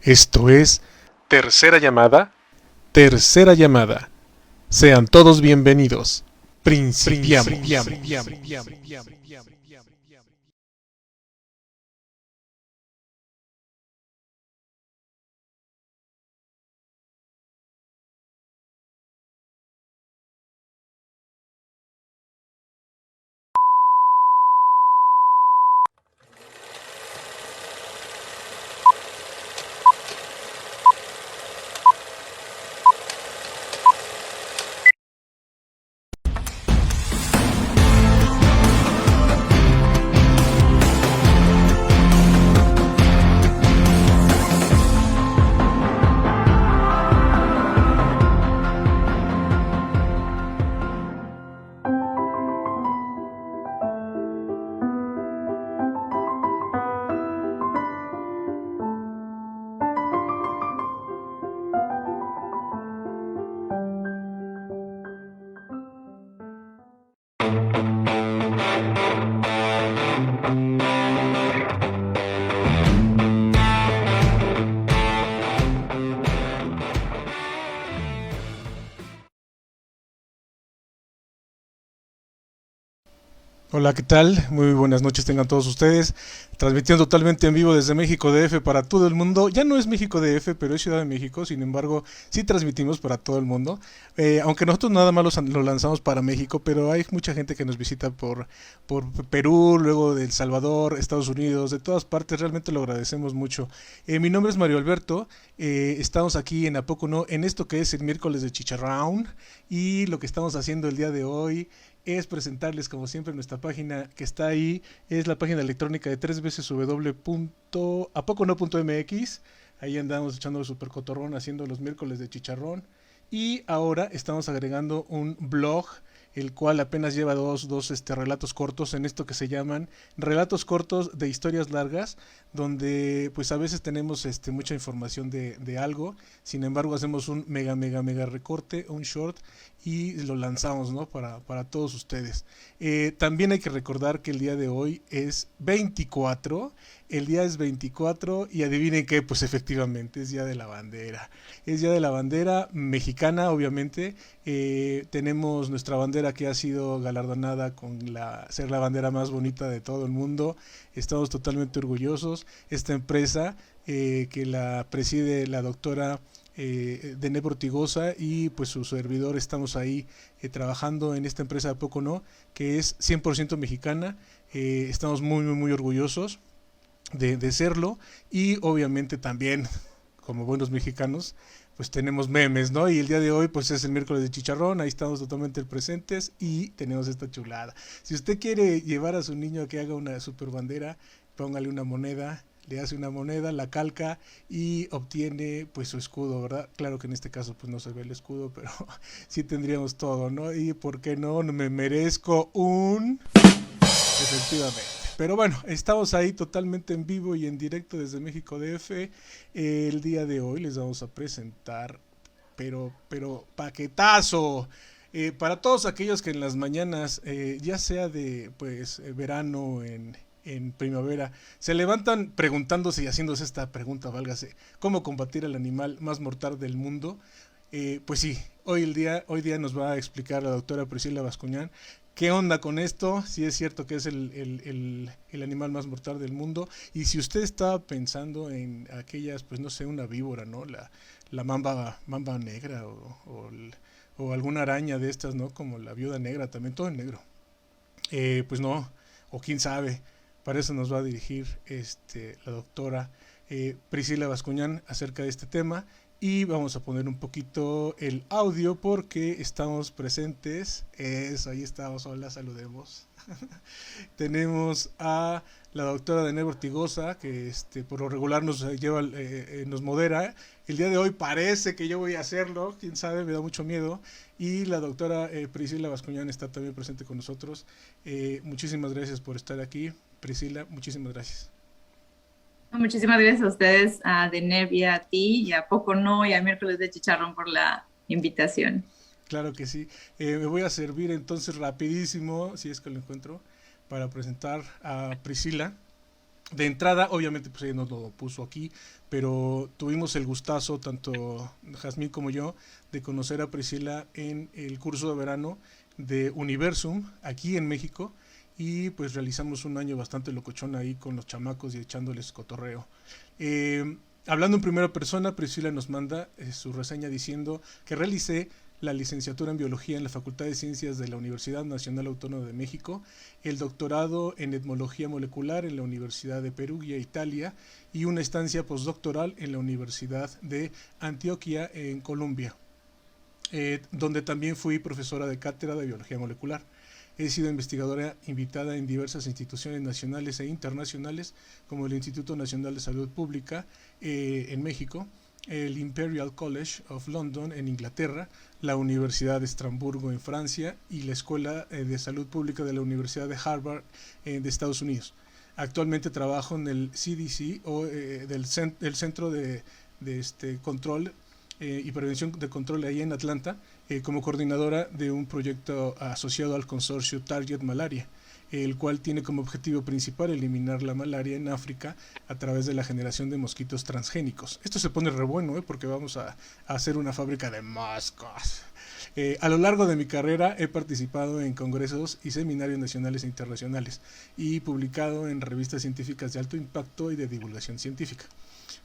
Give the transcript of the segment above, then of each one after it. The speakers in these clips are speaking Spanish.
Esto es Tercera Llamada. Tercera Llamada. Sean todos bienvenidos. Principiamos. Hola, ¿qué tal? Muy buenas noches tengan todos ustedes. Transmitiendo totalmente en vivo desde México DF para todo el mundo. Ya no es México DF, pero es Ciudad de México. Sin embargo, sí transmitimos para todo el mundo. Aunque nosotros nada más lo lanzamos para México, pero hay mucha gente que nos visita por Perú, luego de El Salvador, Estados Unidos, de todas partes. Realmente lo agradecemos mucho. Mi nombre es Mario Alberto. Estamos aquí en A Poco No, en esto que es el miércoles de Chicharrón. Y lo que estamos haciendo el día de hoy es presentarles como siempre nuestra página que está ahí, es la página electrónica de www.apocono.mx. Ahí andamos echando super cotorrón haciendo los miércoles de chicharrón y ahora estamos agregando un blog el cual apenas lleva dos relatos cortos en esto que se llaman relatos cortos de historias largas, donde pues a veces tenemos mucha información de algo, sin embargo hacemos un mega recorte, un short y lo lanzamos, ¿no? Para todos ustedes. También hay que recordar que el día de hoy es 24, el día es 24 y adivinen qué, pues efectivamente es Día de la Bandera. Es Día de la Bandera mexicana, obviamente. Tenemos nuestra bandera que ha sido galardonada con ser la bandera más bonita de todo el mundo. Estamos totalmente orgullosos. Esta empresa que la preside la doctora Deneb Ortigosa y pues su servidor estamos ahí trabajando en esta empresa de Poco No, que es 100% mexicana. Estamos muy orgullosos de serlo y obviamente también como buenos mexicanos pues tenemos memes, ¿no? Y el día de hoy pues es el miércoles de chicharrón, ahí estamos totalmente presentes y tenemos esta chulada. Si usted quiere llevar a su niño a que haga una super bandera, póngale una moneda, le hace una moneda, la calca y obtiene pues su escudo, ¿verdad? Claro que en este caso pues no se ve el escudo, pero sí tendríamos todo, ¿no? Y por qué no, me merezco un... Efectivamente. Pero bueno, estamos ahí totalmente en vivo y en directo desde México DF. El día de hoy les vamos a presentar, pero paquetazo. Para todos aquellos que en las mañanas, ya sea de pues verano, en primavera, se levantan preguntándose y haciéndose esta pregunta, válgase, ¿cómo combatir al animal más mortal del mundo? Pues sí, hoy día nos va a explicar la doctora Priscila Bascuñán qué onda con esto, si es cierto que es el animal más mortal del mundo, y si usted estaba pensando en aquellas, pues no sé, una víbora, ¿no? La mamba negra o alguna araña de estas, ¿no? Como la viuda negra, también todo en negro. Pues no, o quién sabe, para eso nos va a dirigir la doctora Priscila Bascuñán acerca de este tema y vamos a poner un poquito el audio porque estamos presentes. Eso, ahí estamos, hola, saludemos. Tenemos a la doctora Deneb Ortigosa que por lo regular nos lleva, nos modera. El día de hoy parece que yo voy a hacerlo, quién sabe, me da mucho miedo. Y la doctora Priscila Bascuñán está también presente con nosotros. Muchísimas gracias por estar aquí, Priscila, muchísimas gracias. Muchísimas gracias a ustedes, a Deneb y a ti, y a Poco No, y a Miércoles de Chicharrón por la invitación. Claro que sí. Me voy a servir entonces rapidísimo, si es que lo encuentro, para presentar a Priscila. De entrada, obviamente, pues ella nos lo puso aquí, pero tuvimos el gustazo, tanto Jazmín como yo, de conocer a Priscila en el curso de verano de Universum, aquí en México, y pues realizamos un año bastante locochón ahí con los chamacos y echándoles cotorreo. Hablando en primera persona, Priscila nos manda su reseña diciendo que realicé la licenciatura en Biología en la Facultad de Ciencias de la Universidad Nacional Autónoma de México, el doctorado en Etmología Molecular en la Universidad de Perugia, Italia, y una estancia postdoctoral en la Universidad de Antioquia, en Colombia, donde también fui profesora de cátedra de Biología Molecular. He sido investigadora invitada en diversas instituciones nacionales e internacionales, como el Instituto Nacional de Salud Pública en México, el Imperial College of London en Inglaterra, la Universidad de Estrasburgo en Francia y la Escuela de Salud Pública de la Universidad de Harvard de Estados Unidos. Actualmente trabajo en el CDC o del Centro de Control y Prevención de Control ahí en Atlanta, como coordinadora de un proyecto asociado al consorcio Target Malaria, el cual tiene como objetivo principal eliminar la malaria en África a través de la generación de mosquitos transgénicos. Esto se pone re bueno, porque vamos a hacer una fábrica de moscos. A lo largo de mi carrera he participado en congresos y seminarios nacionales e internacionales y publicado en revistas científicas de alto impacto y de divulgación científica.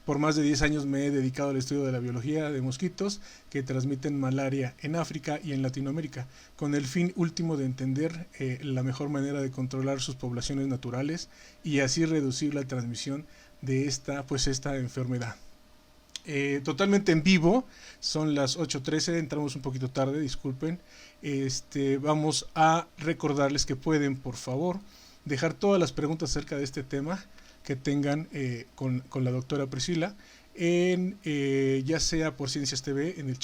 Por más de 10 años me he dedicado al estudio de la biología de mosquitos que transmiten malaria en África y en Latinoamérica, con el fin último de entender la mejor manera de controlar sus poblaciones naturales y así reducir la transmisión de esta enfermedad. Totalmente en vivo, son las 8:13, entramos un poquito tarde, disculpen. Vamos a recordarles que pueden, por favor, dejar todas las preguntas acerca de este tema que tengan con la doctora Priscila, ya sea por Ciencias TV en el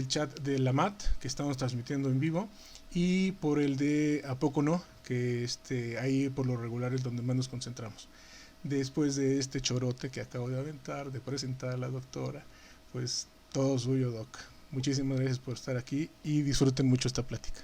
chat de la MAT, que estamos transmitiendo en vivo, y por el de ¿A poco no?, que ahí por lo regular es donde más nos concentramos. Después de este chorote que acabo de aventar, de presentar a la doctora, pues todo suyo, doc. Muchísimas gracias por estar aquí y disfruten mucho esta plática.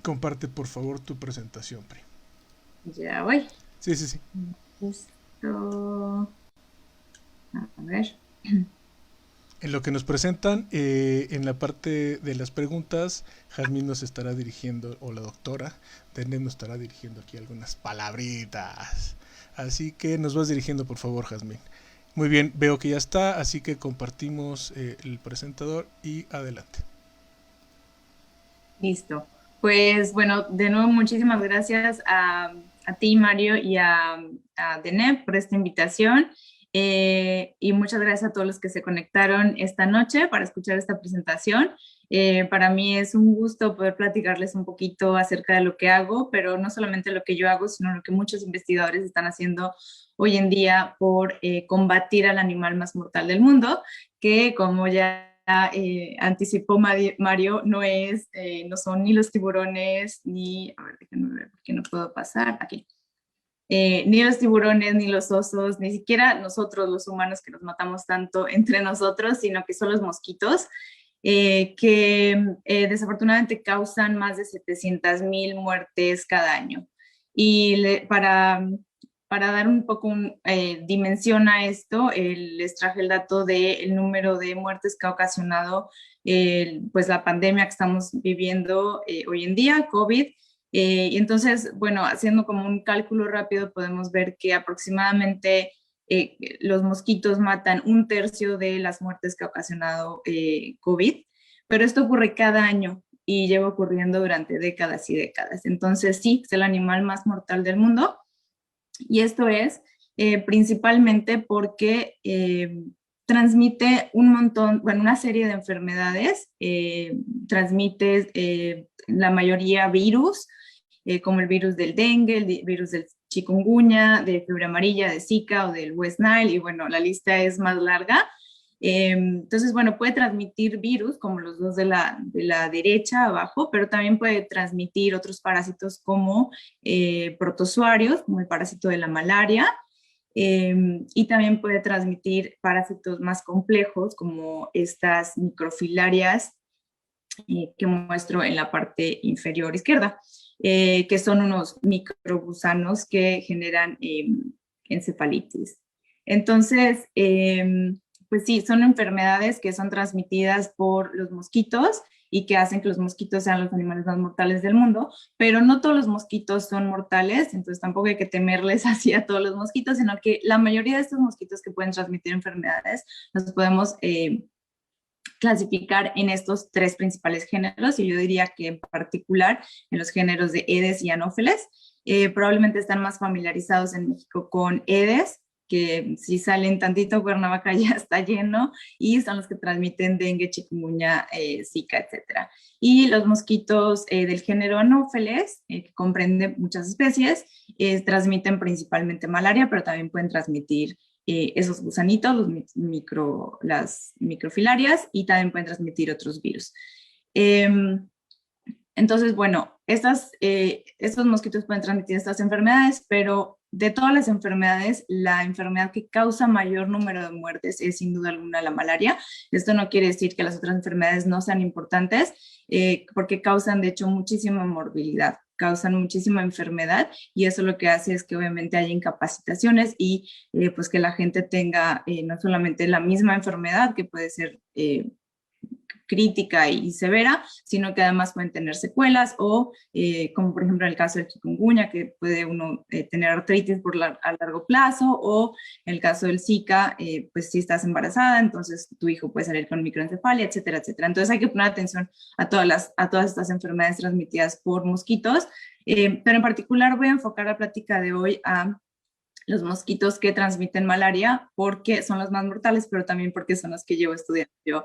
Comparte por favor tu presentación, Pri. Ya voy. Sí, sí, sí. Justo. A ver. En lo que nos presentan, en la parte de las preguntas, Jazmín nos estará dirigiendo, o la doctora Dene nos estará dirigiendo aquí algunas palabritas. Así que nos vas dirigiendo, por favor, Jazmín. Muy bien, veo que ya está, así que compartimos el presentador y adelante. Listo. Pues bueno, de nuevo muchísimas gracias a ti, Mario, y a Deneb por esta invitación. Y muchas gracias a todos los que se conectaron esta noche para escuchar esta presentación. Para mí es un gusto poder platicarles un poquito acerca de lo que hago, pero no solamente lo que yo hago, sino lo que muchos investigadores están haciendo hoy en día por combatir al animal más mortal del mundo, que como ya anticipó Mario, no son ni los tiburones, ni, a ver, déjenme ver, porque no puedo pasar, aquí. Ni los tiburones, ni los osos, ni siquiera nosotros los humanos que nos matamos tanto entre nosotros, sino que son los mosquitos, que desafortunadamente causan más de 700,000 muertes cada año. Y para dar un poco dimensión a esto, les traje el dato del número de muertes que ha ocasionado pues la pandemia que estamos viviendo hoy en día, COVID. Y entonces, bueno, haciendo como un cálculo rápido, podemos ver que aproximadamente los mosquitos matan 1/3 de las muertes que ha ocasionado COVID, pero esto ocurre cada año y lleva ocurriendo durante décadas y décadas. Entonces, sí, es el animal más mortal del mundo. Y esto es principalmente porque transmite un montón, bueno, una serie de enfermedades, transmite la mayoría virus, como el virus del dengue, el virus del chikungunya, de fiebre amarilla, de Zika o del West Nile, y bueno, la lista es más larga. Entonces, bueno, puede transmitir virus, como los dos de la derecha abajo, pero también puede transmitir otros parásitos como protozoarios, como el parásito de la malaria, y también puede transmitir parásitos más complejos como estas microfilarias que muestro en la parte inferior izquierda, que son unos microgusanos que generan encefalitis. Entonces, pues sí, son enfermedades que son transmitidas por los mosquitos y que hacen que los mosquitos sean los animales más mortales del mundo, pero no todos los mosquitos son mortales, entonces tampoco hay que temerles así a todos los mosquitos, sino que la mayoría de estos mosquitos que pueden transmitir enfermedades los podemos clasificar en estos tres principales géneros, y yo diría que en particular en los géneros de Aedes y Anopheles. Probablemente están más familiarizados en México con Aedes, que si salen tantito Cuernavaca ya está lleno, y son los que transmiten dengue, chikungunya, zika, etc. Y los mosquitos del género Anopheles, que comprende muchas especies, transmiten principalmente malaria, pero también pueden transmitir esos gusanitos, las microfilarias, y también pueden transmitir otros virus. Entonces, bueno, estos mosquitos pueden transmitir estas enfermedades, pero de todas las enfermedades, la enfermedad que causa mayor número de muertes es sin duda alguna la malaria. Esto no quiere decir que las otras enfermedades no sean importantes, porque causan de hecho muchísima morbilidad, causan muchísima enfermedad, y eso lo que hace es que obviamente haya incapacitaciones y pues que la gente tenga no solamente la misma enfermedad, que puede ser crítica y severa, sino que además pueden tener secuelas o, como por ejemplo en el caso del chikungunya, que puede uno tener artritis a largo plazo, o en el caso del Zika, pues si estás embarazada, entonces tu hijo puede salir con microencefalia, etcétera, etcétera. Entonces hay que poner atención a todas estas enfermedades transmitidas por mosquitos, pero en particular voy a enfocar la plática de hoy a los mosquitos que transmiten malaria, porque son los más mortales, pero también porque son los que llevo estudiando yo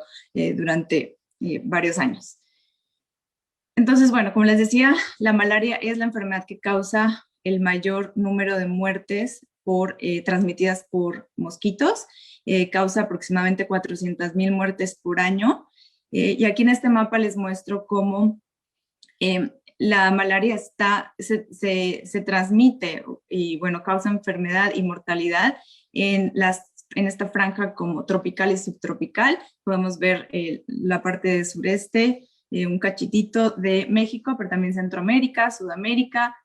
durante varios años. Entonces, bueno, como les decía, la malaria es la enfermedad que causa el mayor número de muertes transmitidas por mosquitos. Causa aproximadamente 400,000 muertes por año. Y aquí en este mapa les muestro cómo la malaria se transmite y, bueno, causa enfermedad y mortalidad en esta franja como tropical y subtropical. Podemos ver la parte de sureste, un cachitito de México, pero también Centroamérica, Sudamérica,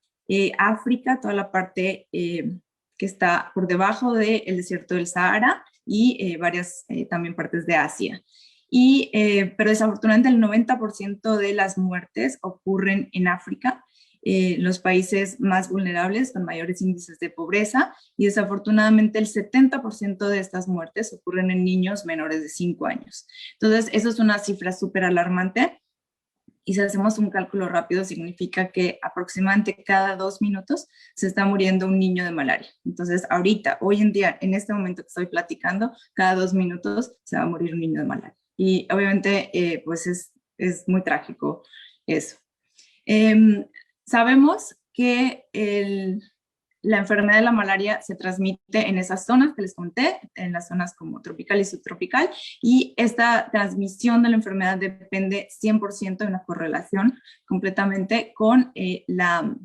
África, toda la parte que está por debajo del desierto del Sahara, y varias también partes de Asia. Pero desafortunadamente el 90% de las muertes ocurren en África, los países más vulnerables con mayores índices de pobreza, y desafortunadamente el 70% de estas muertes ocurren en niños menores de 5 años. Entonces, eso es una cifra súper alarmante, y si hacemos un cálculo rápido, significa que aproximadamente cada 2 minutos se está muriendo un niño de malaria. Entonces, ahorita, hoy en día, en este momento que estoy platicando, cada 2 minutos se va a morir un niño de malaria. Y obviamente, pues es muy trágico eso. Sabemos que la enfermedad de la malaria se transmite en esas zonas que les conté, en las zonas como tropical y subtropical, y esta transmisión de la enfermedad depende 100% de una correlación completamente con la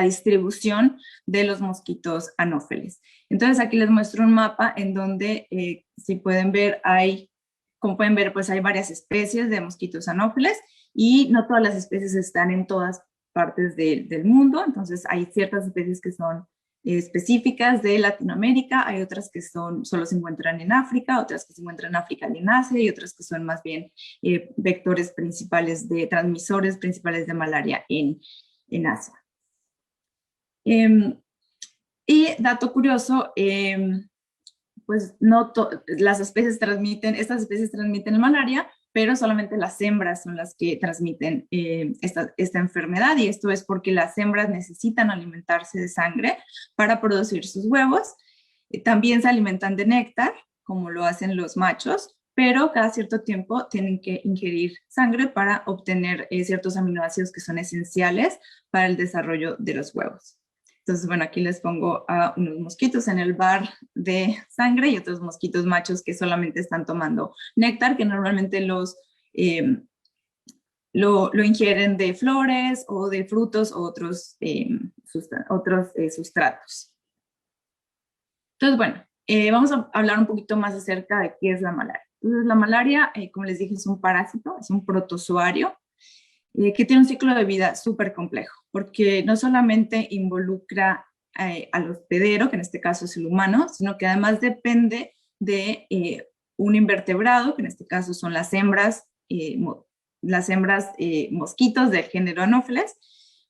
distribución de los mosquitos anófeles. Entonces aquí les muestro un mapa en donde, si pueden ver, como pueden ver, pues hay varias especies de mosquitos anófeles, y no todas las especies están en todas partes del mundo. Entonces hay ciertas especies que son específicas de Latinoamérica, hay otras que solo se encuentran en África, otras que se encuentran en África y en Asia, y otras que son más bien vectores principales transmisores principales de malaria en Asia. Y dato curioso, pues no estas especies transmiten malaria, pero solamente las hembras son las que transmiten esta enfermedad, y esto es porque las hembras necesitan alimentarse de sangre para producir sus huevos. También se alimentan de néctar, como lo hacen los machos, pero cada cierto tiempo tienen que ingerir sangre para obtener ciertos aminoácidos que son esenciales para el desarrollo de los huevos. Entonces, bueno, aquí les pongo a unos mosquitos en el bar de sangre y otros mosquitos machos que solamente están tomando néctar, que normalmente lo ingieren de flores o de frutos o otros sustratos. Entonces, bueno, vamos a hablar un poquito más acerca de qué es la malaria. Entonces, la malaria, como les dije, es un parásito, es un protozoario que tiene un ciclo de vida súper complejo, porque no solamente involucra al hospedero, que en este caso es el humano, sino que además depende de un invertebrado, que en este caso son las hembras mosquitos del género Anopheles,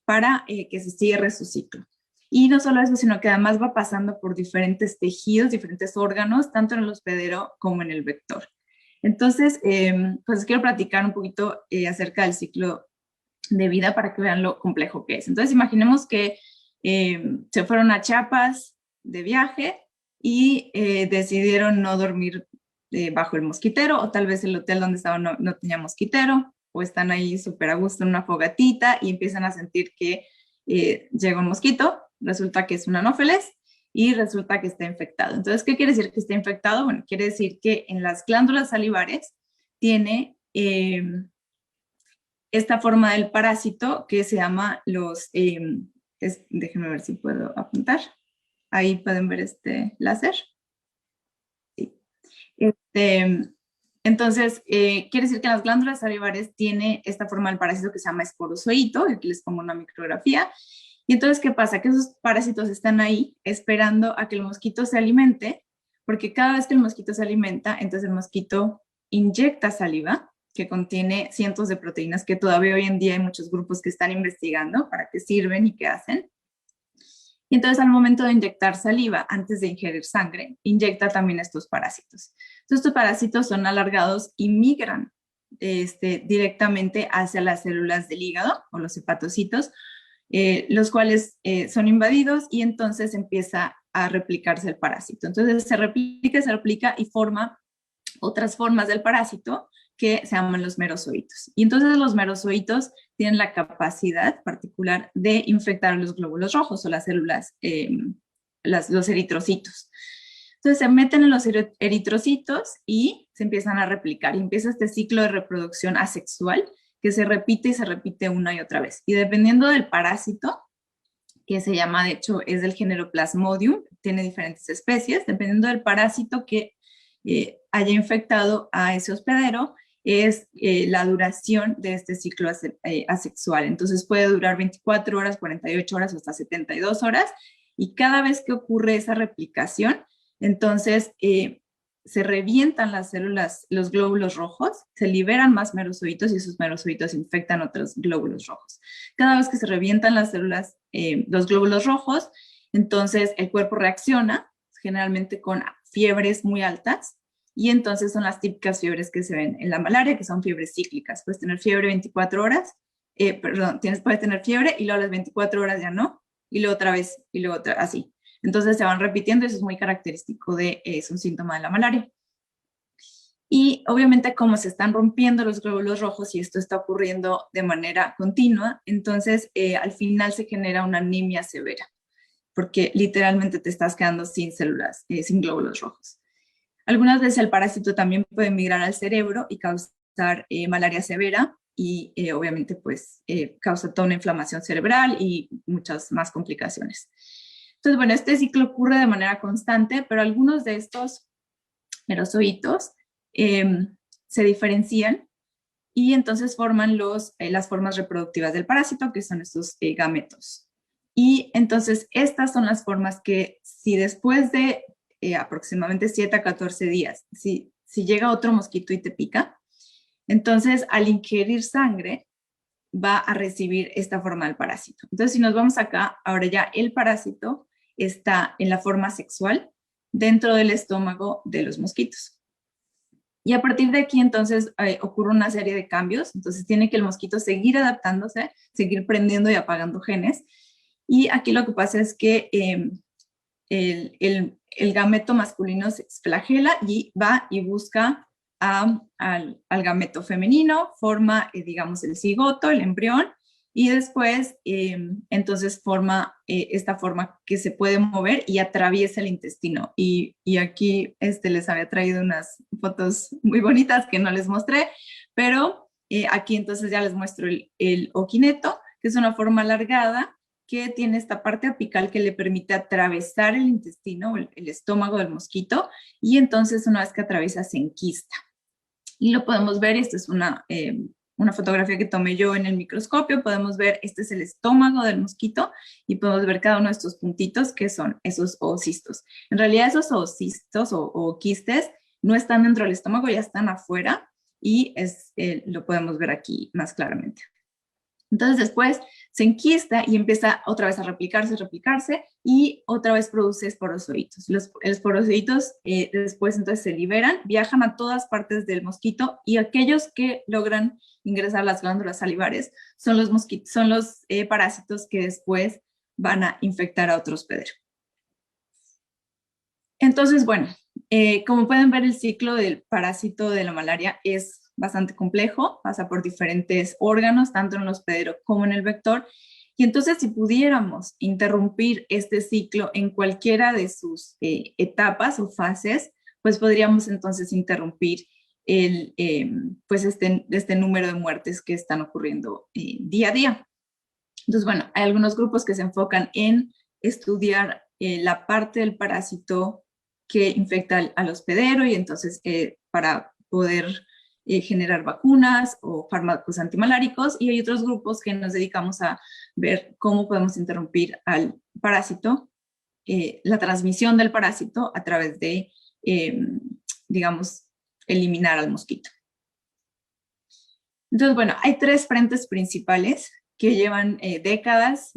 para que se cierre su ciclo. Y no solo eso, sino que además va pasando por diferentes tejidos, diferentes órganos, tanto en el hospedero como en el vector. Entonces, pues quiero platicar un poquito acerca del ciclo de vida para que vean lo complejo que es. Entonces, imaginemos que se fueron a Chiapas de viaje y decidieron no dormir bajo el mosquitero, o tal vez el hotel donde estaban no tenía mosquitero, o están ahí súper a gusto en una fogatita y empiezan a sentir que llega un mosquito, resulta que es un anófeles y resulta que está infectado. Entonces, ¿qué quiere decir que está infectado? Bueno, quiere decir que en las glándulas salivares tiene esta forma del parásito que se llama déjenme ver si puedo apuntar. Ahí pueden ver este láser. Sí. Entonces, quiere decir que en las glándulas salivares tiene esta forma del parásito que se llama esporozoito, aquí les pongo una micrografía. Y entonces, ¿qué pasa? Que esos parásitos están ahí esperando a que el mosquito se alimente, porque cada vez que el mosquito se alimenta, entonces el mosquito inyecta saliva, que contiene cientos de proteínas que todavía hoy en día hay muchos grupos que están investigando para qué sirven y qué hacen. Y entonces al momento de inyectar saliva, antes de ingerir sangre, inyecta también estos parásitos. Entonces estos parásitos son alargados y migran directamente hacia las células del hígado o los hepatocitos, los cuales son invadidos y entonces empieza a replicarse el parásito. Entonces se replica y forma otras formas del parásito que se llaman los merozoitos. Y entonces los merozoitos tienen la capacidad particular de infectar los glóbulos rojos o las células, los eritrocitos. Entonces se meten en los eritrocitos y se empiezan a replicar. Y empieza este ciclo de reproducción asexual que se repite y se repite una y otra vez. Y dependiendo del parásito, que se llama, de hecho, es del género Plasmodium, tiene diferentes especies, dependiendo del parásito que haya infectado a ese hospedero, es la duración de este ciclo asexual. Entonces puede durar 24 horas, 48 horas, hasta 72 horas, y cada vez que ocurre esa replicación, entonces se revientan las células, los glóbulos rojos, se liberan más merozoitos y esos merozoitos infectan otros glóbulos rojos. Cada vez que se revientan las células, los glóbulos rojos, entonces el cuerpo reacciona, generalmente con fiebres muy altas, y entonces son las típicas fiebres que se ven en la malaria, que son fiebres cíclicas. Puedes tener fiebre 24 horas, puedes tener fiebre y luego a las 24 horas ya no, y luego otra vez, y luego otra, así. Entonces se van repitiendo y eso es muy característico es un síntoma de la malaria. Y obviamente como se están rompiendo los glóbulos rojos y esto está ocurriendo de manera continua, entonces al final se genera una anemia severa, porque literalmente te estás quedando sin células, sin glóbulos rojos. Algunas veces el parásito también puede migrar al cerebro y causar malaria severa y obviamente pues causa toda una inflamación cerebral y muchas más complicaciones. Entonces, bueno, este ciclo ocurre de manera constante, pero algunos de estos merozoitos se diferencian y entonces forman las formas reproductivas del parásito, que son estos gametos. Y entonces estas son las formas que si después de aproximadamente 7 a 14 días, si llega otro mosquito y te pica, entonces al ingerir sangre va a recibir esta forma del parásito. Entonces si nos vamos acá, ahora ya el parásito está en la forma sexual dentro del estómago de los mosquitos. Y a partir de aquí entonces ocurre una serie de cambios, entonces tiene que el mosquito seguir adaptándose, seguir prendiendo y apagando genes. Y aquí lo que pasa es que el gameto masculino se flagela y va y busca al gameto femenino, forma, digamos, el cigoto, el embrión, y después entonces forma esta forma que se puede mover y atraviesa el intestino. Y aquí les había traído unas fotos muy bonitas que no les mostré, pero aquí entonces ya les muestro el oquineto, que es una forma alargada que tiene esta parte apical que le permite atravesar el intestino, el estómago del mosquito, y entonces una vez que atraviesa se enquista. Y lo podemos ver, esta es una fotografía que tomé yo en el microscopio, podemos ver, este es el estómago del mosquito y podemos ver cada uno de estos puntitos que son esos oocistos. En realidad esos oocistos o quistes no están dentro del estómago, ya están afuera y lo podemos ver aquí más claramente. Entonces después se enquista y empieza otra vez a replicarse y otra vez produce esporozoitos. Los esporozoitos después entonces se liberan, viajan a todas partes del mosquito y aquellos que logran ingresar a las glándulas salivares son los parásitos que después van a infectar a otro hospedero. Entonces, bueno, como pueden ver, el ciclo del parásito de la malaria es bastante complejo, pasa por diferentes órganos, tanto en el hospedero como en el vector. Y entonces, si pudiéramos interrumpir este ciclo en cualquiera de sus etapas o fases, pues podríamos entonces interrumpir este número de muertes que están ocurriendo día a día. Entonces, bueno, hay algunos grupos que se enfocan en estudiar la parte del parásito que infecta al hospedero y entonces para poder generar vacunas o fármacos antimaláricos, y hay otros grupos que nos dedicamos a ver cómo podemos interrumpir al parásito, la transmisión del parásito a través de, digamos, eliminar al mosquito. Entonces, bueno, hay tres frentes principales que llevan décadas,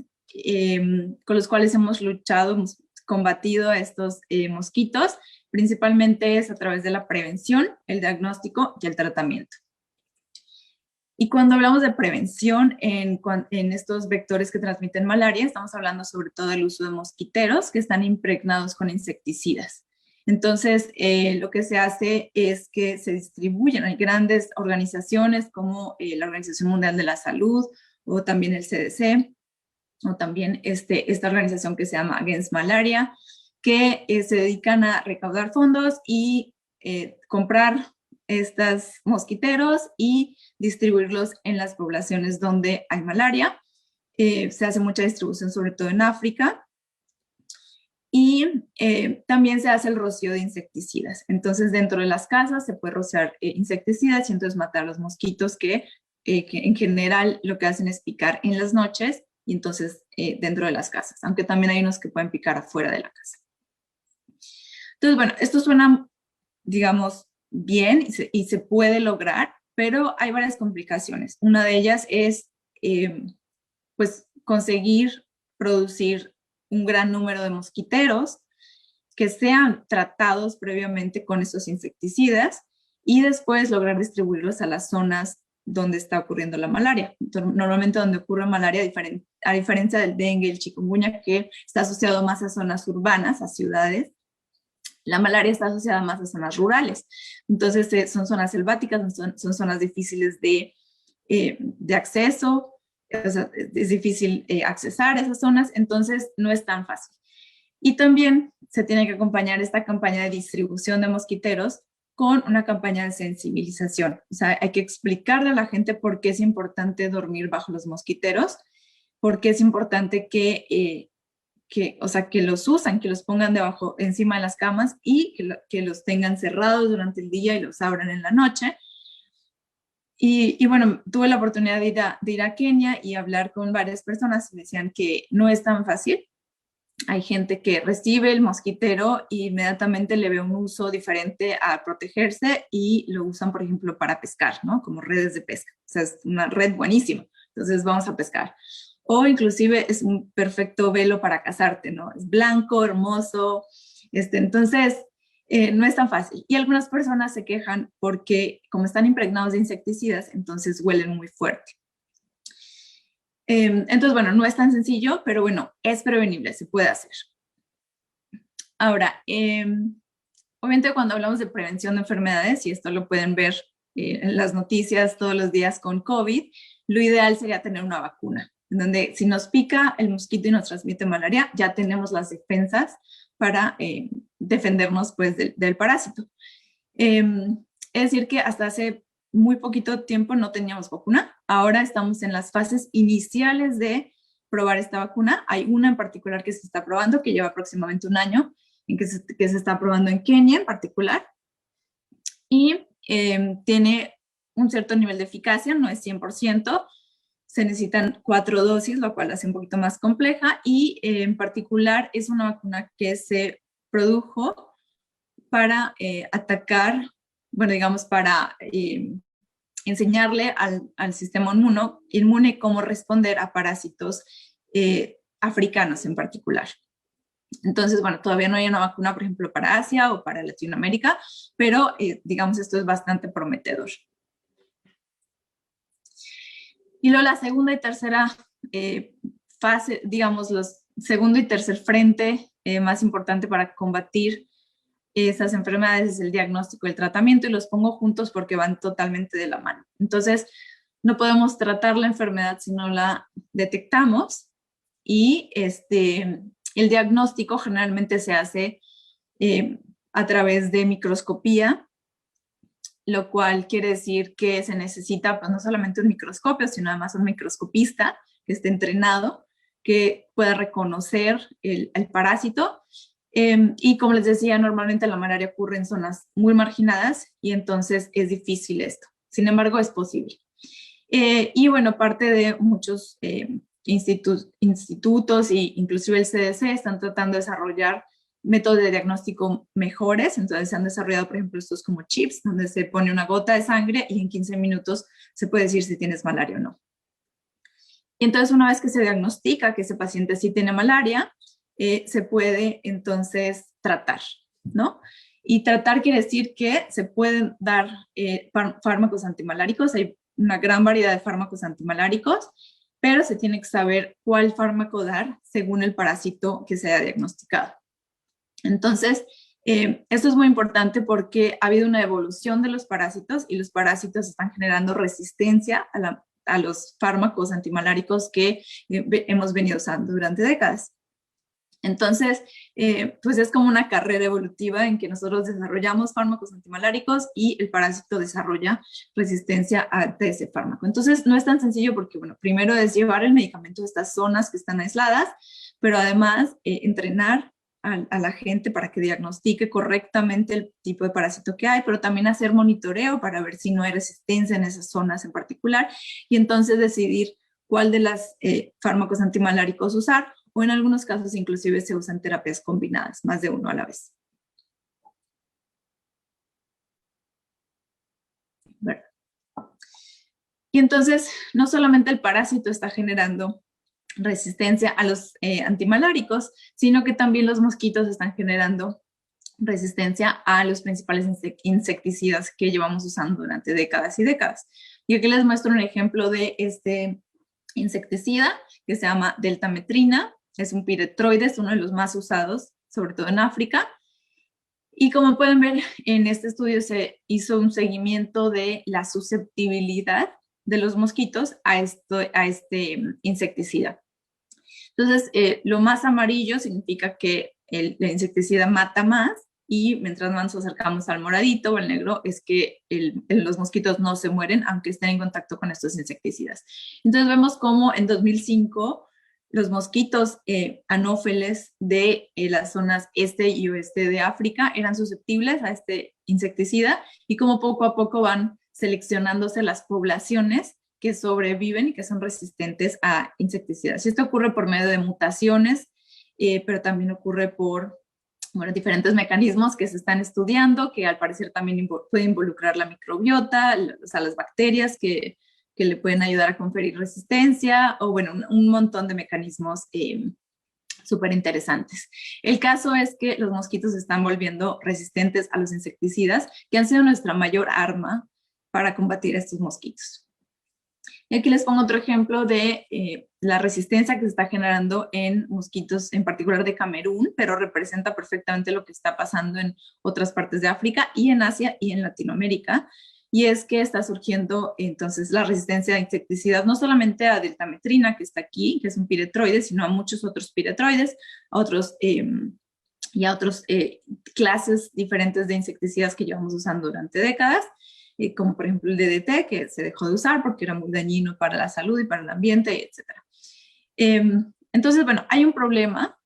con los cuales hemos luchado, hemos combatido a estos mosquitos. Principalmente es a través de la prevención, el diagnóstico y el tratamiento. Y cuando hablamos de prevención en estos vectores que transmiten malaria, estamos hablando sobre todo del uso de mosquiteros que están impregnados con insecticidas. Entonces, lo que se hace es que se distribuyen. Hay grandes organizaciones como la Organización Mundial de la Salud o también el CDC, o también esta organización que se llama Against Malaria, que se dedican a recaudar fondos y comprar estos mosquiteros y distribuirlos en las poblaciones donde hay malaria. Se hace mucha distribución, sobre todo en África. Y también se hace el rocío de insecticidas. Entonces, dentro de las casas se puede rociar insecticidas y entonces matar a los mosquitos que en general lo que hacen es picar en las noches y entonces dentro de las casas, aunque también hay unos que pueden picar afuera de la casa. Entonces, bueno, esto suena, digamos, bien y se puede lograr, pero hay varias complicaciones. Una de ellas es, pues, conseguir producir un gran número de mosquiteros que sean tratados previamente con estos insecticidas y después lograr distribuirlos a las zonas donde está ocurriendo la malaria. Entonces, normalmente donde ocurre malaria, a diferencia del dengue, el chikungunya, que está asociado más a zonas urbanas, a ciudades, la malaria está asociada más a zonas rurales. Entonces, son zonas selváticas, son zonas difíciles de acceso, o sea, es difícil accesar esas zonas, entonces no es tan fácil. Y también se tiene que acompañar esta campaña de distribución de mosquiteros con una campaña de sensibilización. O sea, hay que explicarle a la gente por qué es importante dormir bajo los mosquiteros, por qué es importante que los usan, que los pongan encima de las camas y que los tengan cerrados durante el día y los abran en la noche. Y bueno, tuve la oportunidad de ir a Kenia y hablar con varias personas y me decían que no es tan fácil. Hay gente que recibe el mosquitero e inmediatamente le ve un uso diferente a protegerse y lo usan, por ejemplo, para pescar, ¿no? Como redes de pesca. O sea, es una red buenísima. Entonces vamos a pescar. O inclusive es un perfecto velo para casarte, ¿no? Es blanco, hermoso. Entonces, no es tan fácil. Y algunas personas se quejan porque como están impregnados de insecticidas, entonces huelen muy fuerte. Entonces, bueno, no es tan sencillo, pero bueno, es prevenible, se puede hacer. Ahora, obviamente cuando hablamos de prevención de enfermedades, y esto lo pueden ver en las noticias todos los días con COVID, lo ideal sería tener una vacuna, en donde si nos pica el mosquito y nos transmite malaria, ya tenemos las defensas para defendernos pues, del parásito. Es decir que hasta hace muy poquito tiempo no teníamos vacuna. Ahora estamos en las fases iniciales de probar esta vacuna. Hay una en particular que se está probando, que lleva aproximadamente un año, en que se está probando en Kenia en particular, y tiene un cierto nivel de eficacia, no es 100%, se necesitan 4 dosis, lo cual hace un poquito más compleja, y en particular es una vacuna que se produjo para atacar, bueno, digamos, para enseñarle al sistema inmune cómo responder a parásitos africanos en particular. Entonces, bueno, todavía no hay una vacuna, por ejemplo, para Asia o para Latinoamérica, pero digamos, esto es bastante prometedor. Y luego la segunda y tercera fase, digamos, los segundo y tercer frente más importante para combatir esas enfermedades es el diagnóstico y el tratamiento, y los pongo juntos porque van totalmente de la mano. Entonces, no podemos tratar la enfermedad si no la detectamos, y el diagnóstico generalmente se hace a través de microscopía, lo cual quiere decir que se necesita pues, no solamente un microscopio, sino además un microscopista que esté entrenado, que pueda reconocer el parásito. Y como les decía, normalmente la malaria ocurre en zonas muy marginadas y entonces es difícil esto. Sin embargo, es posible. Y bueno, parte de muchos institutos e inclusive el CDC están tratando de desarrollar métodos de diagnóstico mejores. Entonces se han desarrollado, por ejemplo, estos como chips, donde se pone una gota de sangre y en 15 minutos se puede decir si tienes malaria o no. Y entonces una vez que se diagnostica que ese paciente sí tiene malaria, se puede entonces tratar, ¿no? Y tratar quiere decir que se pueden dar fármacos antimaláricos. Hay una gran variedad de fármacos antimaláricos, pero se tiene que saber cuál fármaco dar según el parásito que se haya diagnosticado. Entonces, esto es muy importante porque ha habido una evolución de los parásitos y los parásitos están generando resistencia a los fármacos antimaláricos que hemos venido usando durante décadas. Entonces, pues es como una carrera evolutiva en que nosotros desarrollamos fármacos antimaláricos y el parásito desarrolla resistencia a ese fármaco. Entonces, no es tan sencillo porque, bueno, primero es llevar el medicamento a estas zonas que están aisladas, pero además entrenar a la gente para que diagnostique correctamente el tipo de parásito que hay, pero también hacer monitoreo para ver si no hay resistencia en esas zonas en particular y entonces decidir cuál de los fármacos antimaláricos usar, o en algunos casos inclusive se usan terapias combinadas, más de uno a la vez. Bueno. Y entonces, no solamente el parásito está generando resistencia a los antimaláricos, sino que también los mosquitos están generando resistencia a los principales insecticidas que llevamos usando durante décadas y décadas. Y aquí les muestro un ejemplo de este insecticida que se llama deltametrina. Es un piretroide, es uno de los más usados, sobre todo en África. Y como pueden ver, en este estudio se hizo un seguimiento de la susceptibilidad de los mosquitos a este insecticida. Entonces, lo más amarillo significa que el insecticida mata más, y mientras más nos acercamos al moradito o al negro es que los mosquitos no se mueren aunque estén en contacto con estos insecticidas. Entonces vemos cómo en 2005 los mosquitos anófeles de las zonas este y oeste de África eran susceptibles a este insecticida, y cómo poco a poco van seleccionándose las poblaciones que sobreviven y que son resistentes a insecticidas. Y esto ocurre por medio de mutaciones, pero también ocurre por diferentes mecanismos que se están estudiando, que al parecer también puede involucrar la microbiota, o sea, las bacterias que le pueden ayudar a conferir resistencia, o bueno, un montón de mecanismos súper interesantes. El caso es que los mosquitos se están volviendo resistentes a los insecticidas, que han sido nuestra mayor arma para combatir a estos mosquitos. Y aquí les pongo otro ejemplo de la resistencia que se está generando en mosquitos, en particular de Camerún, pero representa perfectamente lo que está pasando en otras partes de África y en Asia y en Latinoamérica. Y es que está surgiendo entonces la resistencia a insecticidas, no solamente a deltametrina, que está aquí, que es un piretroide, sino a muchos otros piretroides, a otros y a otras clases diferentes de insecticidas que llevamos usando durante décadas, como por ejemplo el DDT, que se dejó de usar porque era muy dañino para la salud y para el ambiente, etc. Entonces, bueno, hay un problema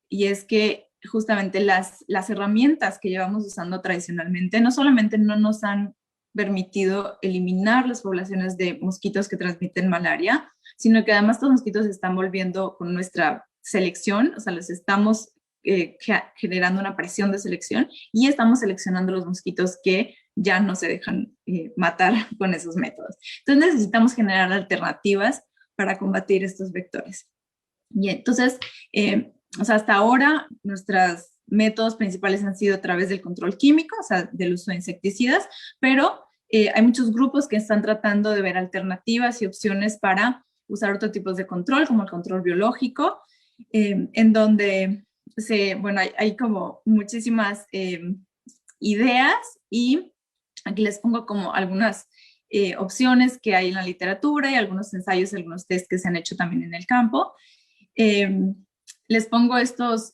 y es que justamente las herramientas que llevamos usando tradicionalmente no solamente no nos han permitido eliminar las poblaciones de mosquitos que transmiten malaria, sino que además estos mosquitos se están volviendo con nuestra selección, o sea, les estamos generando una presión de selección y estamos seleccionando los mosquitos que ya no se dejan matar con esos métodos. Entonces necesitamos generar alternativas para combatir estos vectores. Y entonces, o sea, hasta ahora nuestros métodos principales han sido a través del control químico, o sea, del uso de insecticidas, pero hay muchos grupos que están tratando de ver alternativas y opciones para usar otros tipos de control, como el control biológico, en donde bueno, hay como muchísimas ideas y aquí les pongo como algunas opciones que hay en la literatura y algunos ensayos, algunos test que se han hecho también en el campo. Les pongo estos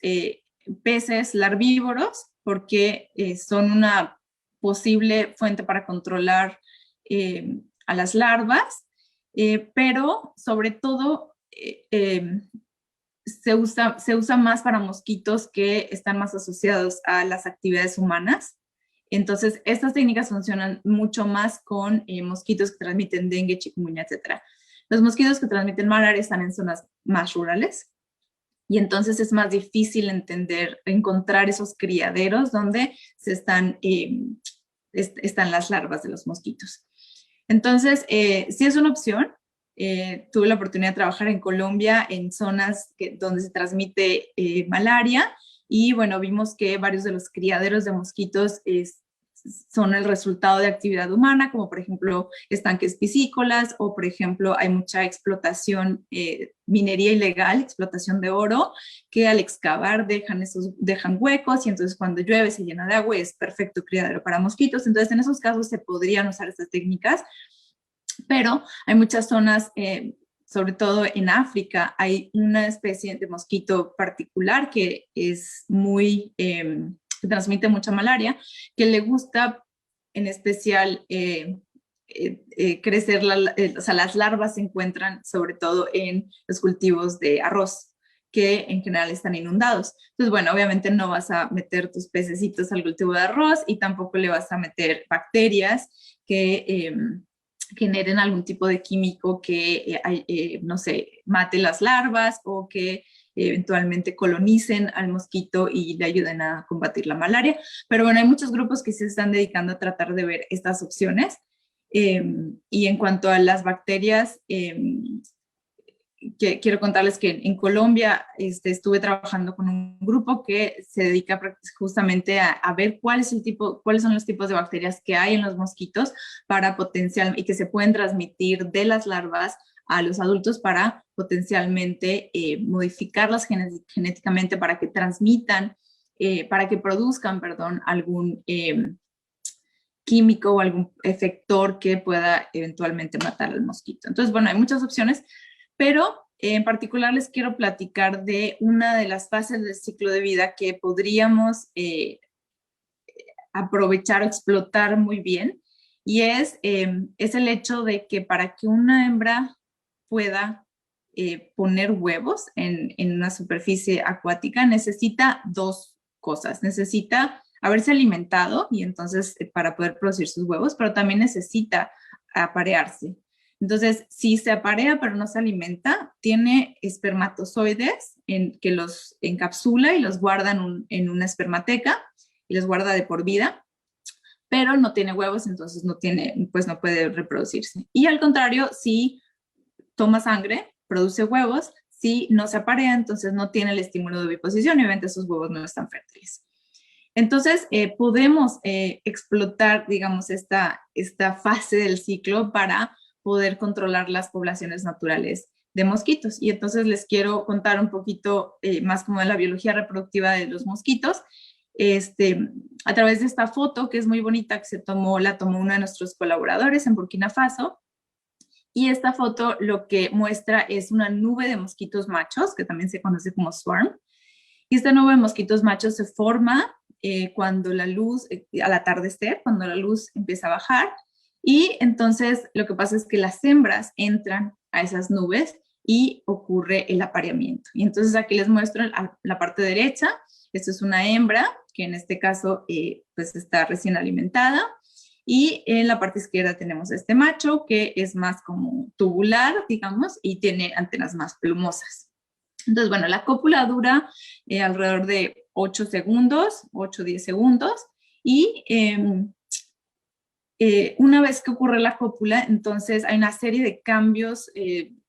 peces larvívoros porque son una posible fuente para controlar a las larvas, pero sobre todo se usa más para mosquitos que están más asociados a las actividades humanas. Entonces, estas técnicas funcionan mucho más con mosquitos que transmiten dengue, chikungunya, etc. Los mosquitos que transmiten malaria están en zonas más rurales y entonces es más difícil encontrar esos criaderos donde están las larvas de los mosquitos. Entonces, sí es una opción. Tuve la oportunidad de trabajar en Colombia en zonas donde se transmite malaria y bueno, vimos que varios de los criaderos de mosquitos son el resultado de actividad humana, como por ejemplo estanques piscícolas o por ejemplo hay mucha explotación, minería ilegal, explotación de oro, que al excavar dejan huecos y entonces cuando llueve se llena de agua y es perfecto criadero para mosquitos. Entonces en esos casos se podrían usar estas técnicas, pero hay muchas zonas, sobre todo en África, hay una especie de mosquito particular que es muy, que transmite mucha malaria, que le gusta en especial crecer, o sea, las larvas se encuentran sobre todo en los cultivos de arroz, que en general están inundados. Entonces, bueno, obviamente no vas a meter tus pececitos al cultivo de arroz y tampoco le vas a meter bacterias que generen algún tipo de químico que, no sé, mate las larvas o que eventualmente colonicen al mosquito y le ayuden a combatir la malaria. Pero bueno, hay muchos grupos que se están dedicando a tratar de ver estas opciones. Y en cuanto a las bacterias, quiero contarles que en Colombia estuve trabajando con un grupo que se dedica justamente a ver cuáles son los tipos de bacterias que hay en los mosquitos para y que se pueden transmitir de las larvas a los adultos para potencialmente modificarlas genéticamente para que para que produzcan, perdón, algún químico o algún efector que pueda eventualmente matar al mosquito. Entonces, bueno, hay muchas opciones, pero en particular les quiero platicar de una de las fases del ciclo de vida que podríamos aprovechar o explotar muy bien, y es el hecho de que para que una hembra pueda poner huevos en una superficie acuática necesita dos cosas. Necesita haberse alimentado y entonces para poder producir sus huevos, pero también necesita aparearse. Entonces, si se aparea pero no se alimenta, tiene espermatozoides que los encapsula y los guarda en una espermateca y los guarda de por vida, pero no tiene huevos, entonces no puede reproducirse. Y al contrario, si toma sangre, produce huevos, si no se aparea, entonces no tiene el estímulo de oviposición y obviamente esos huevos no están fértiles. Entonces, podemos explotar, digamos, esta fase del ciclo para poder controlar las poblaciones naturales de mosquitos. Y entonces les quiero contar un poquito más como de la biología reproductiva de los mosquitos. A través de esta foto, que es muy bonita, que la tomó uno de nuestros colaboradores en Burkina Faso. Y esta foto lo que muestra es una nube de mosquitos machos, que también se conoce como swarm. Y esta nube de mosquitos machos se forma cuando la luz, al atardecer, cuando la luz empieza a bajar. Y entonces lo que pasa es que las hembras entran a esas nubes y ocurre el apareamiento. Y entonces aquí les muestro la parte derecha. Esto es una hembra que en este caso pues está recién alimentada. Y en la parte izquierda tenemos este macho que es más como tubular, digamos, y tiene antenas más plumosas. Entonces, bueno, la cópula dura alrededor de 8 segundos, 8 o 10 segundos, y una vez que ocurre la cópula, entonces hay una serie de cambios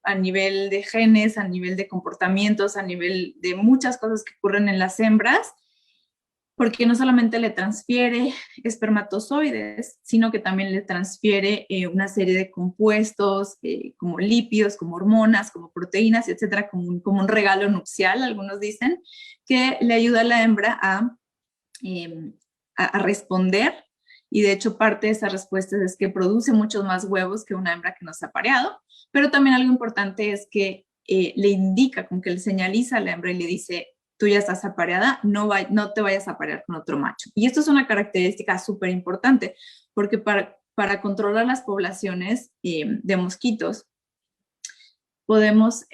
a nivel de genes, a nivel de comportamientos, a nivel de muchas cosas que ocurren en las hembras, porque no solamente le transfiere espermatozoides, sino que también le transfiere una serie de compuestos como lípidos, como hormonas, como proteínas, etcétera, como un regalo nupcial, algunos dicen, que le ayuda a la hembra a responder. Y de hecho parte de esas respuestas es que produce muchos más huevos que una hembra que no se ha pareado, pero también algo importante es que le indica, como que le señaliza a la hembra y le dice, tú ya estás apareada, no te vayas a aparear con otro macho. Y esto es una característica súper importante, porque para controlar las poblaciones de mosquitos, podemos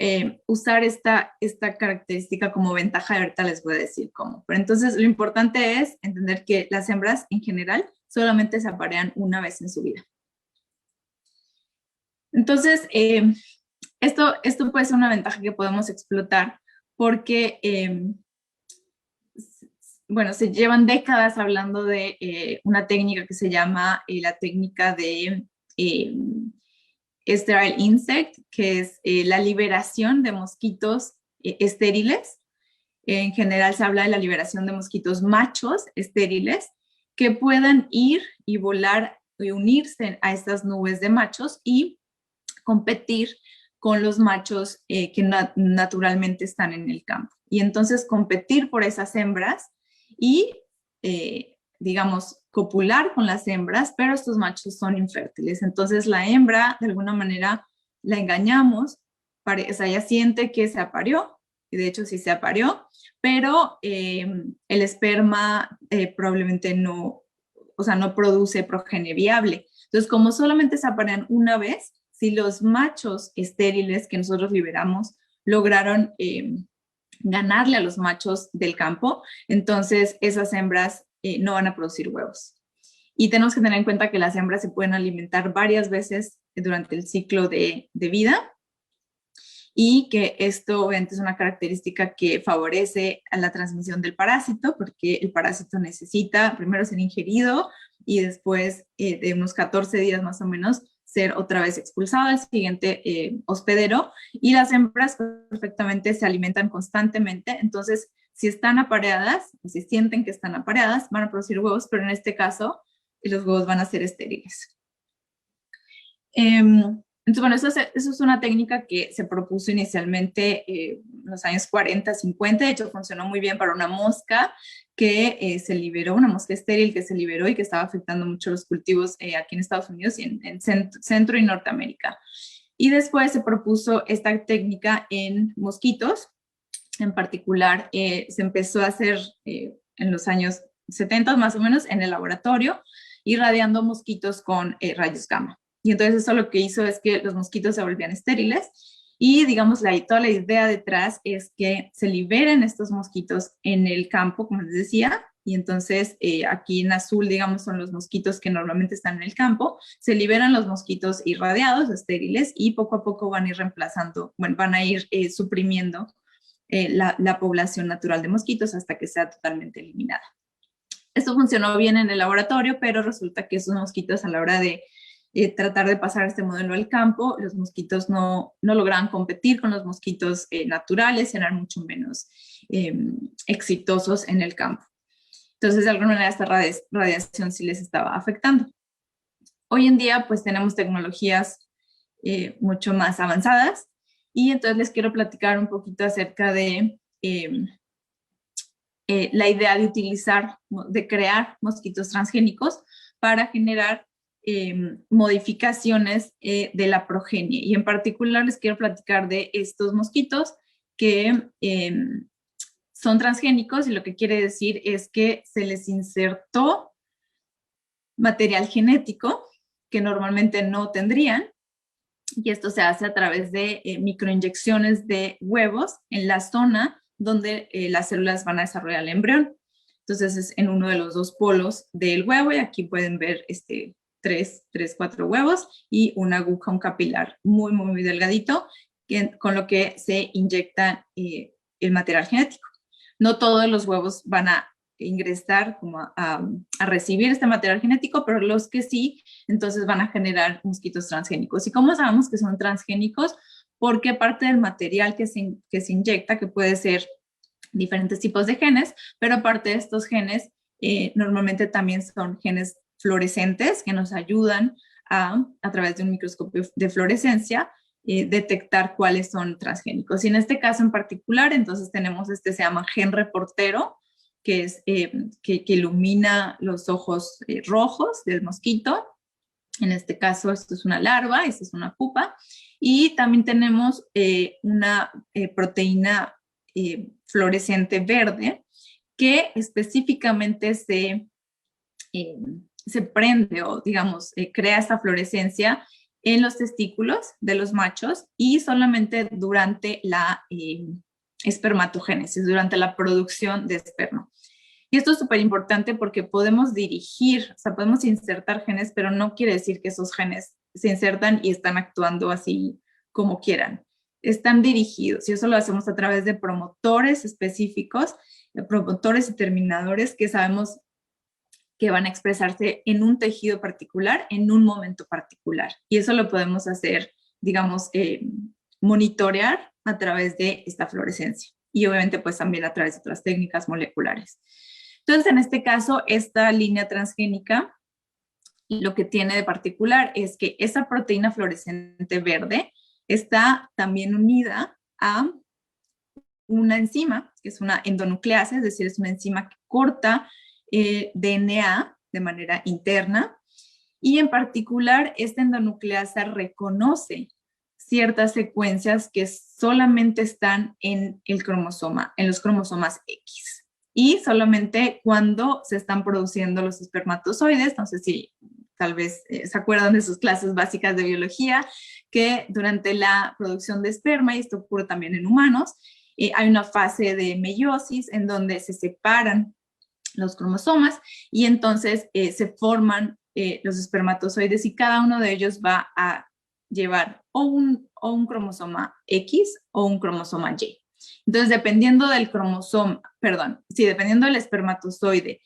usar esta característica como ventaja, y ahorita les voy a decir cómo. Pero entonces lo importante es entender que las hembras en general solamente se aparean una vez en su vida. Entonces, esto puede ser una ventaja que podemos explotar porque, bueno, se llevan décadas hablando de una técnica que se llama la técnica de sterile insect, que es la liberación de mosquitos estériles. En general se habla de la liberación de mosquitos machos estériles que puedan ir y volar y unirse a estas nubes de machos y competir con los machos que naturalmente están en el campo. Y entonces competir por esas hembras y, digamos, copular con las hembras, pero estos machos son infértiles. Entonces la hembra, de alguna manera, la engañamos, o sea, ella siente que se aparió, y de hecho sí se aparió, pero el esperma probablemente no, o sea, no produce progenie viable. Entonces, como solamente se aparean una vez, si los machos estériles que nosotros liberamos lograron ganarle a los machos del campo, entonces esas hembras no van a producir huevos. Y tenemos que tener en cuenta que las hembras se pueden alimentar varias veces durante el ciclo de vida y que esto obviamente es una característica que favorece a la transmisión del parásito, porque el parásito necesita primero ser ingerido y después de unos 14 días más o menos ser otra vez expulsado al siguiente hospedero, y las hembras perfectamente se alimentan constantemente. Entonces, si están apareadas, si sienten que están apareadas, van a producir huevos, pero en este caso los huevos van a ser estériles. Entonces, bueno, eso es una técnica que se propuso inicialmente en los años 40, 50, de hecho funcionó muy bien para una mosca que se liberó, una mosca estéril que se liberó y que estaba afectando mucho los cultivos aquí en Estados Unidos y en Centro y Norteamérica. Y después se propuso esta técnica en mosquitos, en particular se empezó a hacer en los años 70 más o menos en el laboratorio, irradiando mosquitos con rayos gamma. Y entonces eso lo que hizo es que los mosquitos se volvían estériles y, digamos, toda la idea detrás es que se liberen estos mosquitos en el campo, como les decía, y entonces aquí en azul, digamos, son los mosquitos que normalmente están en el campo, se liberan los mosquitos irradiados, estériles, y poco a poco van a ir reemplazando, bueno, van a ir suprimiendo la población natural de mosquitos hasta que sea totalmente eliminada. Esto funcionó bien en el laboratorio, pero resulta que esos mosquitos a la hora de tratar de pasar este modelo al campo, los mosquitos no lograban competir con los mosquitos naturales, eran mucho menos exitosos en el campo. Entonces, de alguna manera, esta radiación sí les estaba afectando. Hoy en día, pues tenemos tecnologías mucho más avanzadas y entonces les quiero platicar un poquito acerca de la idea de utilizar, de crear mosquitos transgénicos para generar modificaciones de la progenie. Y en particular les quiero platicar de estos mosquitos que son transgénicos, y lo que quiere decir es que se les insertó material genético que normalmente no tendrían, y esto se hace a través de microinyecciones de huevos en la zona donde las células van a desarrollar el embrión. Entonces es en uno de los dos polos del huevo y aquí pueden ver cuatro huevos y una aguja, un capilar muy, muy, muy delgadito con lo que se inyecta el material genético. No todos los huevos van a ingresar como a recibir este material genético, pero los que sí, entonces van a generar mosquitos transgénicos. ¿Y cómo sabemos que son transgénicos? Porque parte del material que se inyecta, que puede ser diferentes tipos de genes, pero parte de estos genes normalmente también son genes fluorescentes que nos ayudan a través de un microscopio de fluorescencia, detectar cuáles son transgénicos. Y en este caso en particular, entonces tenemos se llama gen reportero, que es que ilumina los ojos rojos del mosquito. En este caso, esto es una larva, esta es una pupa. Y también tenemos una proteína fluorescente verde que específicamente se prende o, digamos, crea esta fluorescencia en los testículos de los machos y solamente durante la espermatogénesis, durante la producción de esperma. Y esto es súper importante porque podemos dirigir, o sea, podemos insertar genes, pero no quiere decir que esos genes se insertan y están actuando así como quieran. Están dirigidos y eso lo hacemos a través de promotores específicos, de promotores y terminadores que sabemos que van a expresarse en un tejido particular, en un momento particular. Y eso lo podemos hacer, digamos, monitorear a través de esta fluorescencia. Y obviamente, pues también a través de otras técnicas moleculares. Entonces, en este caso, esta línea transgénica, lo que tiene de particular es que esa proteína fluorescente verde está también unida a una enzima, que es una endonucleasa, es decir, es una enzima que corta DNA de manera interna, y en particular esta endonucleasa reconoce ciertas secuencias que solamente están en el cromosoma, en los cromosomas X. Y solamente cuando se están produciendo los espermatozoides, no sé si tal vez se acuerdan de sus clases básicas de biología, que durante la producción de esperma, y esto ocurre también en humanos, hay una fase de meiosis en donde se separan los cromosomas y entonces se forman los espermatozoides y cada uno de ellos va a llevar o un cromosoma X o un cromosoma Y. Entonces, dependiendo del dependiendo del espermatozoide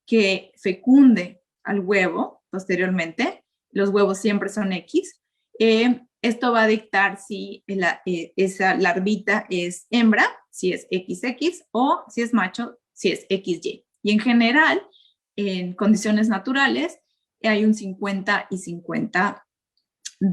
que fecunde al huevo posteriormente, los huevos siempre son X, esto va a dictar si esa larvita es hembra, si es XX, o si es macho, si es XY. Y en general, en condiciones naturales, hay un 50 y 50 o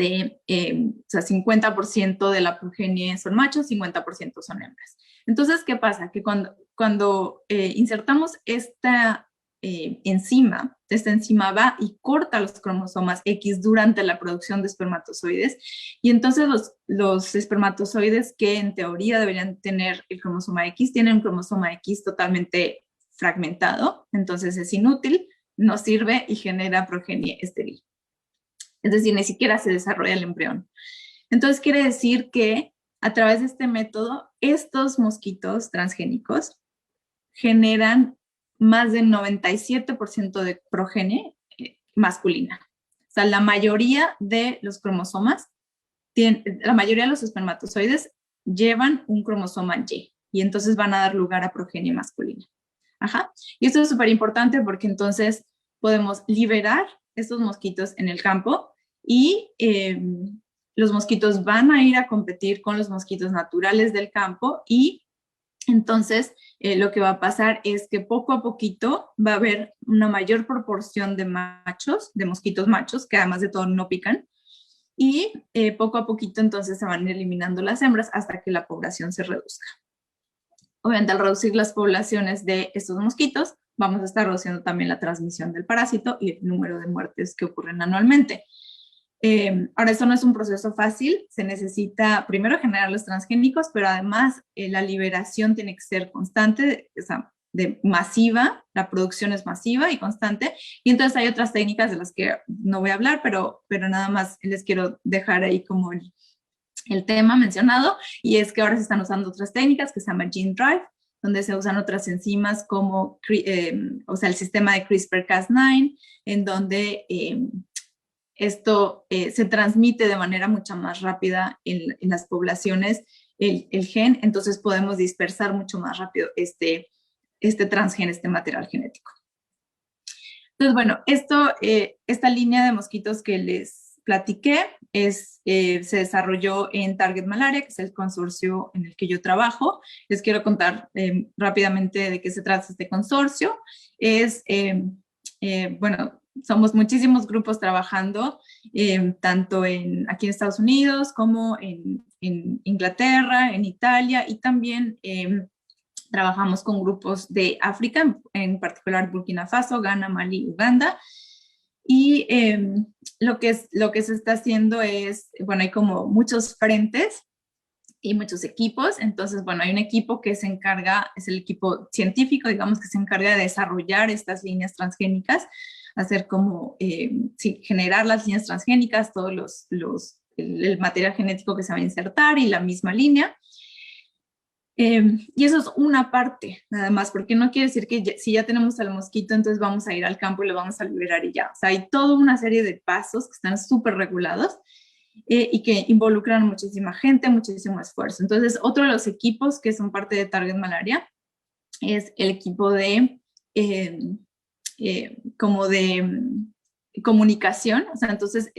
sea, 50% de la progenie son machos, 50% son hembras. Entonces, ¿qué pasa? Que cuando insertamos esta enzima va y corta los cromosomas X durante la producción de espermatozoides, y entonces los espermatozoides que en teoría deberían tener el cromosoma X, tienen un cromosoma X totalmente fragmentado, entonces es inútil, no sirve y genera progenie estéril. Es decir, ni siquiera se desarrolla el embrión. Entonces quiere decir que a través de este método, estos mosquitos transgénicos generan más del 97% de progenie masculina. O sea, la mayoría de los cromosomas, la mayoría de los espermatozoides llevan un cromosoma y entonces van a dar lugar a progenie masculina. Ajá. Y esto es súper importante porque entonces podemos liberar estos mosquitos en el campo y los mosquitos van a ir a competir con los mosquitos naturales del campo y entonces lo que va a pasar es que poco a poquito va a haber una mayor proporción de machos, de mosquitos machos, que además de todo no pican, y poco a poquito entonces se van eliminando las hembras hasta que la población se reduzca. Obviamente, al reducir las poblaciones de estos mosquitos, vamos a estar reduciendo también la transmisión del parásito y el número de muertes que ocurren anualmente. Ahora, esto no es un proceso fácil, se necesita primero generar los transgénicos, pero además la liberación tiene que ser constante, o sea, de masiva, la producción es masiva y constante, y entonces hay otras técnicas de las que no voy a hablar, pero nada más les quiero dejar ahí como el tema mencionado, y es que ahora se están usando otras técnicas que se llama Gene Drive, donde se usan otras enzimas como, o sea, el sistema de CRISPR-Cas9, en donde esto se transmite de manera mucho más rápida en las poblaciones el gen, entonces podemos dispersar mucho más rápido este transgen, este material genético. Entonces, bueno, esta línea de mosquitos que les platiqué se desarrolló en Target Malaria, que es el consorcio en el que yo trabajo. Les quiero contar rápidamente de qué se trata este consorcio. Bueno, somos muchísimos grupos trabajando, tanto aquí en Estados Unidos como en Inglaterra, en Italia, y también trabajamos con grupos de África, en particular Burkina Faso, Ghana, Mali, Uganda. Y lo que se está haciendo es, bueno, hay como muchos frentes y muchos equipos. Entonces, bueno, hay un equipo que se encarga, es el equipo científico, digamos, que se encarga de desarrollar estas líneas transgénicas, hacer como, sí, generar las líneas transgénicas, el material genético que se va a insertar y la misma línea. Y eso es una parte, nada más, porque no quiere decir que si ya tenemos al mosquito, entonces vamos a ir al campo y lo vamos a liberar y ya. O sea, hay toda una serie de pasos que están súper regulados y que involucran muchísima gente, muchísimo esfuerzo. Entonces, otro de los equipos que son parte de Target Malaria es el equipo de como de comunicación. O sea, entonces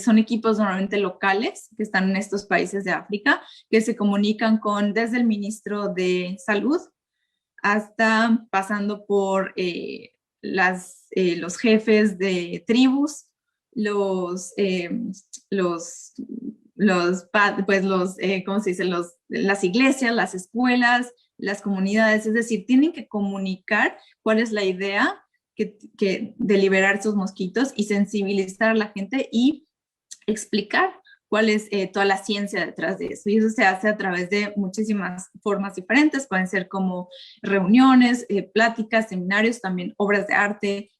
son equipos normalmente locales que están en estos países de África, que se comunican desde el ministro de Salud hasta pasando por los jefes de tribus, ¿cómo se dice? Las iglesias, las escuelas, las comunidades. Es decir, tienen que comunicar cuál es la idea de liberar esos mosquitos y sensibilizar a la gente y explicar cuál es toda la ciencia detrás de eso. Y eso se hace a través de muchísimas formas diferentes. Pueden ser como reuniones, pláticas, seminarios, también obras de arte,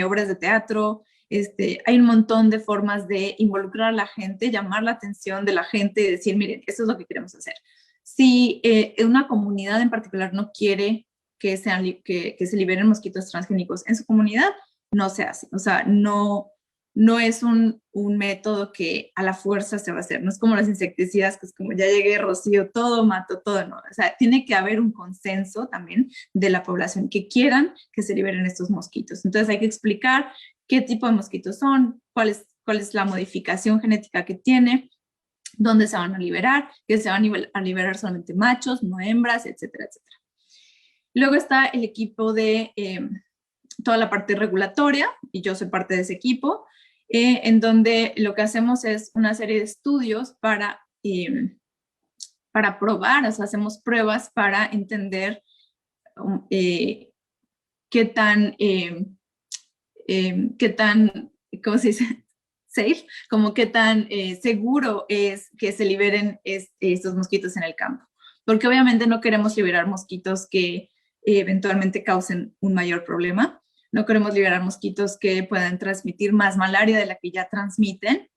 obras de teatro. Hay un montón de formas de involucrar a la gente, llamar la atención de la gente y decir, miren, eso es lo que queremos hacer. Si una comunidad en particular no quiere que se liberen mosquitos transgénicos en su comunidad, no se hace. O sea, no es un método que a la fuerza se va a hacer. No es como los insecticidas, que es como ya llegué, rocío todo, mato todo, no. O sea, tiene que haber un consenso también de la población que quieran que se liberen estos mosquitos. Entonces hay que explicar qué tipo de mosquitos son, cuál es la modificación genética que tiene, dónde se van a liberar, que se van a liberar solamente machos, no hembras, etcétera, etcétera. Luego está el equipo de toda la parte regulatoria, y yo soy parte de ese equipo, en donde lo que hacemos es una serie de estudios para probar, o sea, hacemos pruebas para entender qué tan, ¿cómo se dice? Safe, como qué tan seguro es que se liberen estos mosquitos en el campo. Porque obviamente no queremos liberar mosquitos que eventualmente causen un mayor problema. No queremos liberar mosquitos que puedan transmitir más malaria de la que ya transmiten.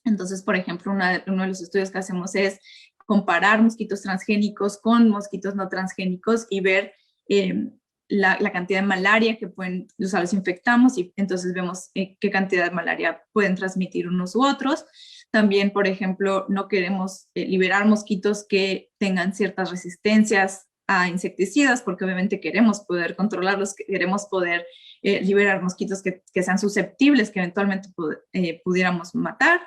Entonces, por ejemplo, uno de los estudios que hacemos es comparar mosquitos transgénicos con mosquitos no transgénicos y ver la cantidad de malaria que los infectamos, y entonces vemos qué cantidad de malaria pueden transmitir unos u otros. También, por ejemplo, no queremos liberar mosquitos que tengan ciertas resistencias a insecticidas, porque obviamente queremos poder controlarlos, queremos poder liberar mosquitos que sean susceptibles, que eventualmente pudiéramos matar,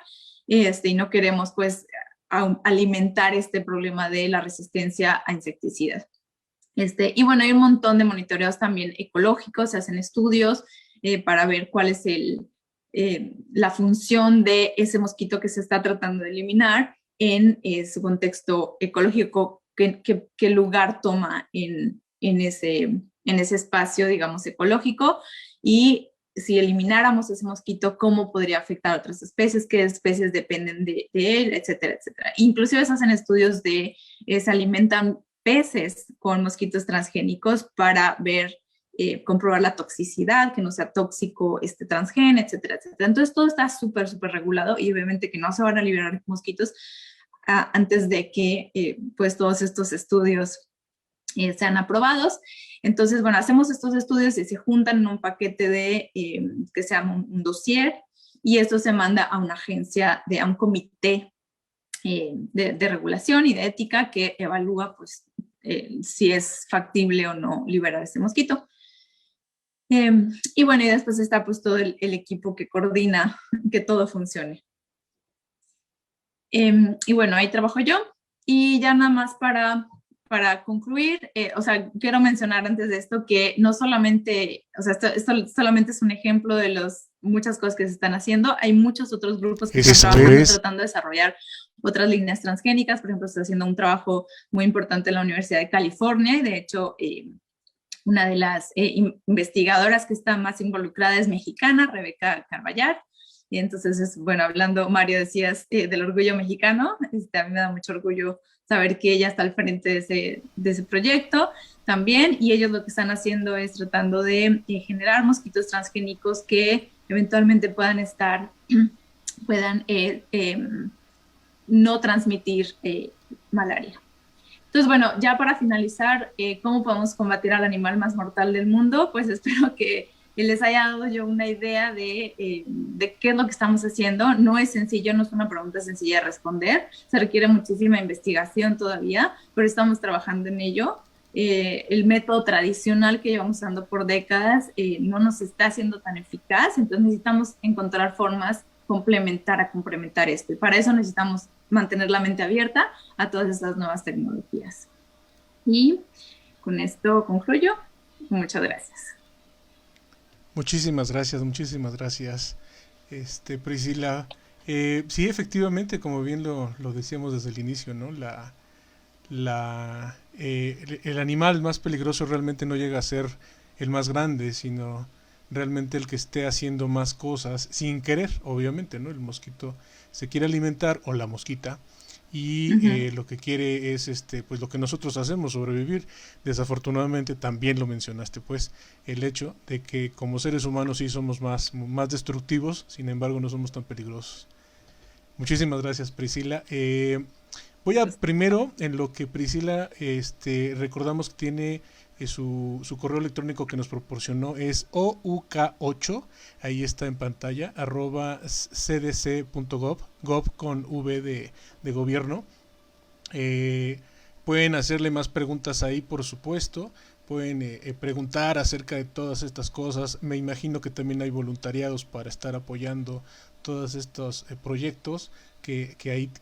y no queremos pues alimentar este problema de la resistencia a insecticidas. Y bueno, hay un montón de monitoreos también ecológicos, se hacen estudios para ver cuál es la función de ese mosquito que se está tratando de eliminar en su contexto ecológico, qué lugar toma en ese espacio, digamos, ecológico, y si elimináramos ese mosquito, cómo podría afectar a otras especies, qué especies dependen de él, etcétera, etcétera. Inclusive se hacen estudios se alimentan peces con mosquitos transgénicos para ver, comprobar la toxicidad, que no sea tóxico este transgen, etcétera, etcétera. Entonces todo está súper, súper regulado y obviamente que no se van a liberar mosquitos antes de que pues todos estos estudios sean aprobados. Entonces, bueno, hacemos estos estudios y se juntan en un paquete de, que se llama un dossier, y esto se manda a una agencia, a un comité de regulación y de ética que evalúa pues si es factible o no liberar este mosquito. Y bueno, y después está pues todo el equipo que coordina que todo funcione. Y bueno, ahí trabajo yo. Y ya nada más para concluir, o sea, quiero mencionar antes de esto que no solamente, o sea, esto solamente es un ejemplo de muchas cosas que se están haciendo. Hay muchos otros grupos que están trabajando, tratando de desarrollar otras líneas transgénicas. Por ejemplo, está haciendo un trabajo muy importante en la Universidad de California, y de hecho, una de las investigadoras que está más involucrada es mexicana, Rebeca Carballar. Y entonces, bueno, hablando, Mario, decías del orgullo mexicano. A mí me da mucho orgullo saber que ella está al frente de ese proyecto también, y ellos lo que están haciendo es tratando de generar mosquitos transgénicos que eventualmente puedan no transmitir malaria. Entonces, bueno, ya para finalizar, ¿cómo podemos combatir al animal más mortal del mundo? Pues espero que les haya dado yo una idea de qué es lo que estamos haciendo. No es sencillo, no es una pregunta sencilla de responder, se requiere muchísima investigación todavía, pero estamos trabajando en ello. El método tradicional que llevamos usando por décadas no nos está haciendo tan eficaz, entonces necesitamos encontrar formas a complementar esto, y para eso necesitamos mantener la mente abierta a todas estas nuevas tecnologías. Y con esto concluyo. Muchas gracias. Muchísimas gracias, Priscila. Sí, efectivamente, como bien lo decíamos desde el inicio, ¿no? El animal más peligroso realmente no llega a ser el más grande, sino realmente el que esté haciendo más cosas sin querer, obviamente, ¿no? El mosquito se quiere alimentar, o la mosquita, y lo que quiere es pues lo que nosotros hacemos, sobrevivir. Desafortunadamente también lo mencionaste, pues el hecho de que como seres humanos sí somos más destructivos, sin embargo no somos tan peligrosos. Muchísimas gracias, Priscila. Voy a primero, en lo que Priscila recordamos que tiene su correo electrónico que nos proporcionó es ouk8, ahí está en pantalla, @cdc.gov, gov con v de gobierno. Pueden hacerle más preguntas ahí, por supuesto. Pueden preguntar acerca de todas estas cosas. Me imagino que también hay voluntariados para estar apoyando todos estos proyectos que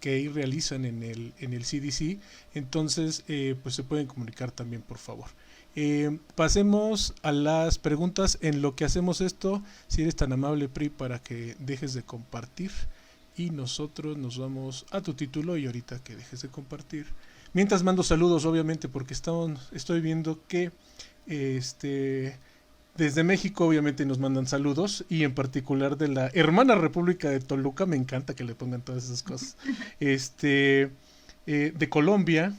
ahí realizan en el CDC. Entonces, pues se pueden comunicar también, por favor. Pasemos a las preguntas. En lo que hacemos esto, si eres tan amable, Pri, para que dejes de compartir, y nosotros nos vamos a tu título, y ahorita que dejes de compartir, mientras mando saludos, obviamente, porque estoy viendo que desde México obviamente nos mandan saludos, y en particular de la hermana República de Toluca. Me encanta que le pongan todas esas cosas. De Colombia,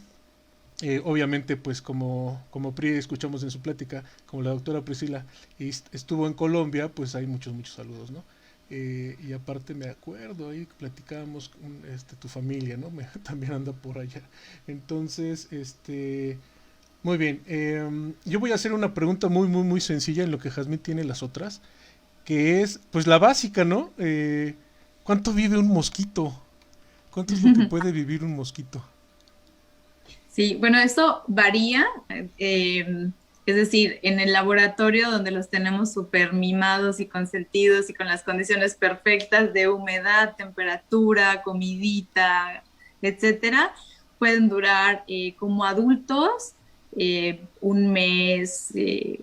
obviamente, pues como Pri escuchamos en su plática, como la doctora Priscila estuvo en Colombia, pues hay muchos saludos, ¿no? Y aparte me acuerdo ahí que platicábamos con tu familia, ¿no? También anda por allá. Entonces, muy bien. Yo voy a hacer una pregunta muy sencilla, en lo que Jazmín tiene las otras, que es pues la básica, ¿no? ¿Cuánto vive un mosquito? ¿Cuánto es lo que puede vivir un mosquito? Sí, bueno, eso varía, es decir, en el laboratorio, donde los tenemos súper mimados y consentidos y con las condiciones perfectas de humedad, temperatura, comidita, etcétera, pueden durar como adultos un mes,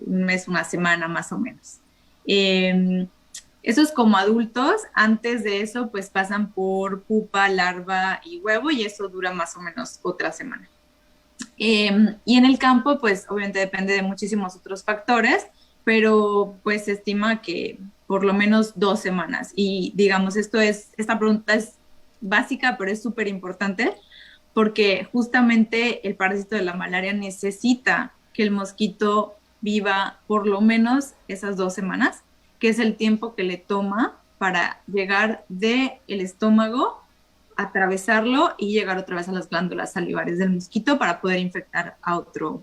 una semana más o menos. Eso es como adultos. Antes de eso, pues pasan por pupa, larva y huevo, y eso dura más o menos otra semana. Y en el campo, pues obviamente depende de muchísimos otros factores, pero pues se estima que por lo menos 2 semanas. Y digamos, esta pregunta es básica, pero es súper importante, porque justamente el parásito de la malaria necesita que el mosquito viva por lo menos esas 2 semanas, que es el tiempo que le toma para llegar del estómago, atravesarlo y llegar otra vez a las glándulas salivares del mosquito para poder infectar a otro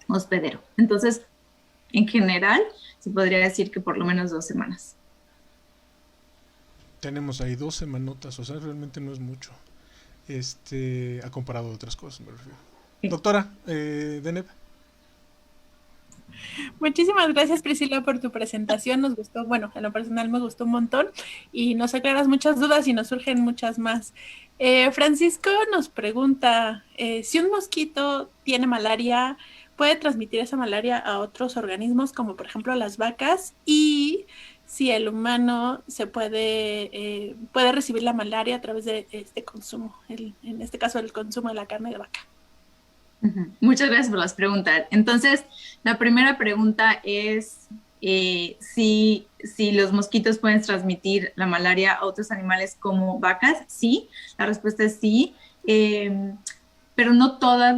hospedero. Entonces, en general, se podría decir que por lo menos 2 semanas. Tenemos ahí 2 semanotas, o sea, realmente no es mucho. Ha comparado a otras cosas, me refiero. Sí. Doctora, Deneb. Muchísimas gracias, Priscila, por tu presentación. Nos gustó, bueno, en lo personal me gustó un montón y nos aclaras muchas dudas y nos surgen muchas más. Francisco nos pregunta, si un mosquito tiene malaria, ¿puede transmitir esa malaria a otros organismos, como por ejemplo a las vacas? Y si el humano puede recibir la malaria a través de este consumo, en este caso el consumo de la carne de vaca. Muchas gracias por las preguntas. Entonces, la primera pregunta es si los mosquitos pueden transmitir la malaria a otros animales como vacas. Sí, la respuesta es sí, pero no todos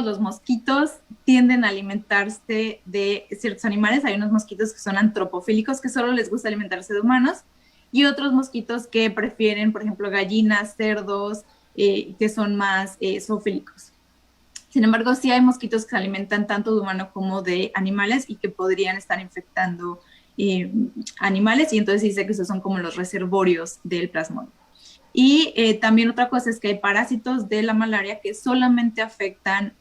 los mosquitos tienden a alimentarse de ciertos animales. Hay unos mosquitos que son antropofílicos, que solo les gusta alimentarse de humanos, y otros mosquitos que prefieren, por ejemplo, gallinas, cerdos, que son más zoofílicos. Sin embargo, sí hay mosquitos que se alimentan tanto de humano como de animales y que podrían estar infectando animales, y entonces dice que esos son como los reservorios del plasmodium. Y también otra cosa es que hay parásitos de la malaria que solamente afectan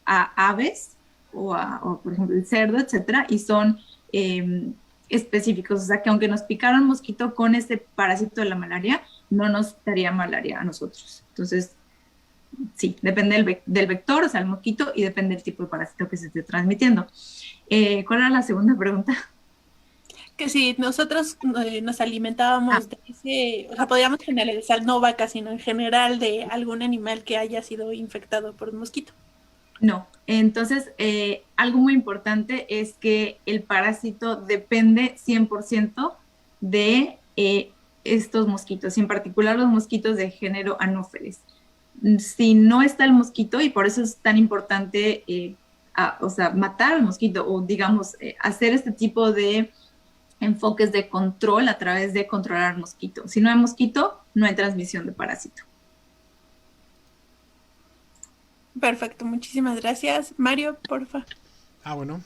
a aves o, por ejemplo, el cerdo, etcétera, y son específicos. O sea, que aunque nos picara un mosquito con este parásito de la malaria, no nos daría malaria a nosotros. Entonces, sí, depende del vector, o sea, el mosquito, y depende del tipo de parásito que se esté transmitiendo. ¿Cuál era la segunda pregunta? Que si nosotros nos alimentábamos de ese, o sea, podríamos generalizar, no vaca, sino en general de algún animal que haya sido infectado por un mosquito. No, entonces algo muy importante es que el parásito depende 100% de estos mosquitos, y en particular los mosquitos de género Anopheles. Si no está el mosquito, y por eso es tan importante o sea, matar al mosquito, o digamos, hacer este tipo de enfoques de control a través de controlar al mosquito. Si no hay mosquito, no hay transmisión de parásito. Perfecto, muchísimas gracias. Mario, porfa. Bueno.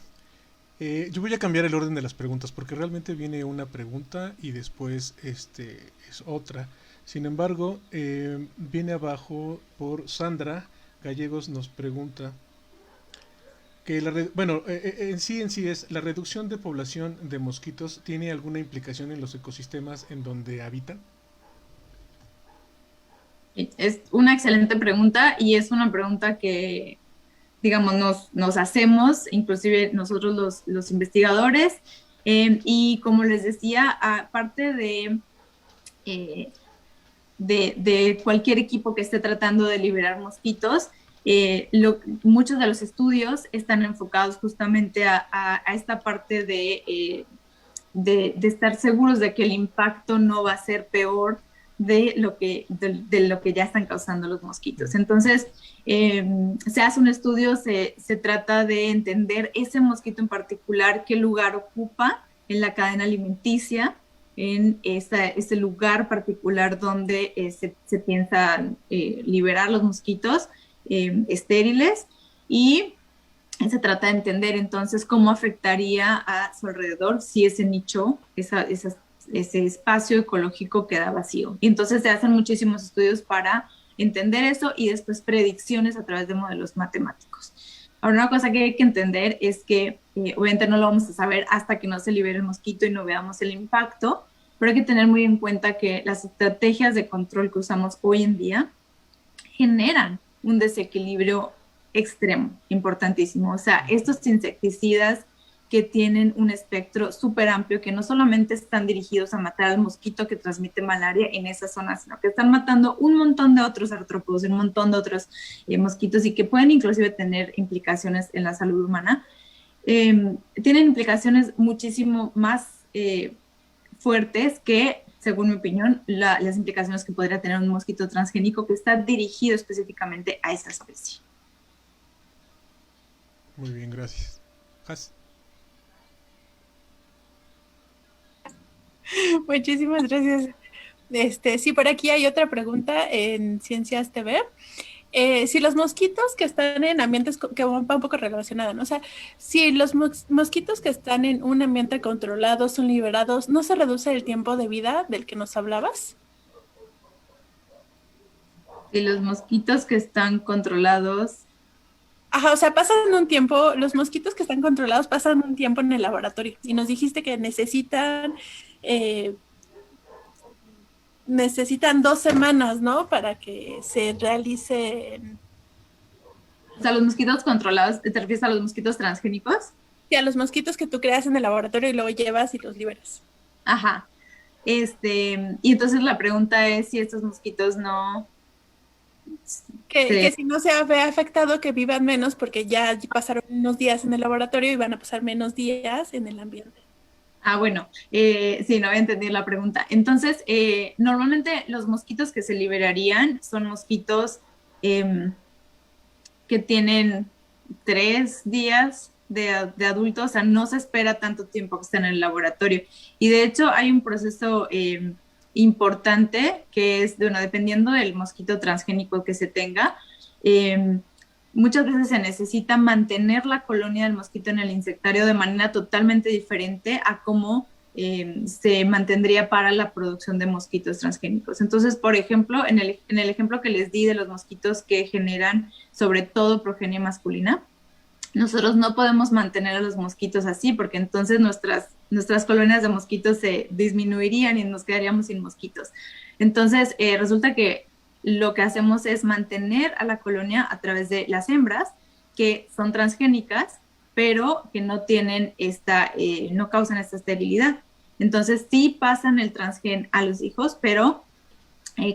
Yo voy a cambiar el orden de las preguntas porque realmente viene una pregunta y después es otra. Sin embargo, viene abajo por Sandra Gallegos, nos pregunta que en sí es la reducción de población de mosquitos, ¿tiene alguna implicación en los ecosistemas en donde habitan? Es una excelente pregunta, y es una pregunta que, digamos, nos hacemos, inclusive nosotros los investigadores, y como les decía, aparte de cualquier equipo que esté tratando de liberar mosquitos, muchos de los estudios están enfocados justamente a esta parte de estar seguros de que el impacto no va a ser peor de lo que ya están causando los mosquitos. Entonces, se hace un estudio, se trata de entender ese mosquito en particular, qué lugar ocupa en la cadena alimenticia, en ese lugar particular donde se piensa liberar los mosquitos estériles, y se trata de entender entonces cómo afectaría a su alrededor si ese nicho, ese espacio ecológico queda vacío. Y entonces se hacen muchísimos estudios para entender eso, y después predicciones a través de modelos matemáticos. Ahora, una cosa que hay que entender es que obviamente no lo vamos a saber hasta que no se libere el mosquito y no veamos el impacto, pero hay que tener muy en cuenta que las estrategias de control que usamos hoy en día generan un desequilibrio extremo, importantísimo. O sea, estos insecticidas que tienen un espectro súper amplio, que no solamente están dirigidos a matar al mosquito que transmite malaria en esa zona, sino que están matando un montón de otros artrópodos, un montón de otros mosquitos, y que pueden inclusive tener implicaciones en la salud humana. Tienen implicaciones muchísimo más fuertes que según mi opinión, las implicaciones que podría tener un mosquito transgénico que está dirigido específicamente a esa especie. Muy bien, gracias. Has. Muchísimas gracias. Sí, por aquí hay otra pregunta en Ciencias TV. Si los mosquitos que están en ambientes, que va un poco relacionado, ¿no? O sea, si los mosquitos que están en un ambiente controlado son liberados, ¿no se reduce el tiempo de vida del que nos hablabas? Si los mosquitos que están controlados... Ajá, o sea, pasan un tiempo, los mosquitos que están controlados pasan un tiempo en el laboratorio y nos dijiste que necesitan 2 semanas, ¿no? Para que se realicen. O sea, los mosquitos controlados, ¿te refieres a los mosquitos transgénicos? Sí, a los mosquitos que tú creas en el laboratorio y luego llevas y los liberas. Ajá. Y entonces la pregunta es si estos mosquitos no... Que si no se ve afectado, que vivan menos porque ya pasaron unos días en el laboratorio y van a pasar menos días en el ambiente. Ah, bueno, sí, no voy a entender la pregunta. Entonces, normalmente los mosquitos que se liberarían son mosquitos que tienen 3 días de adultos, o sea, no se espera tanto tiempo que estén en el laboratorio. Y de hecho hay un proceso importante que es, bueno, dependiendo del mosquito transgénico que se tenga, muchas veces se necesita mantener la colonia del mosquito en el insectario de manera totalmente diferente a cómo se mantendría para la producción de mosquitos transgénicos. Entonces, por ejemplo, en el ejemplo que les di de los mosquitos que generan sobre todo progenie masculina, nosotros no podemos mantener a los mosquitos así porque entonces nuestras colonias de mosquitos se disminuirían y nos quedaríamos sin mosquitos. Entonces, resulta que lo que hacemos es mantener a la colonia a través de las hembras, que son transgénicas, pero que no tienen no causan esta esterilidad. Entonces sí pasan el transgen a los hijos, pero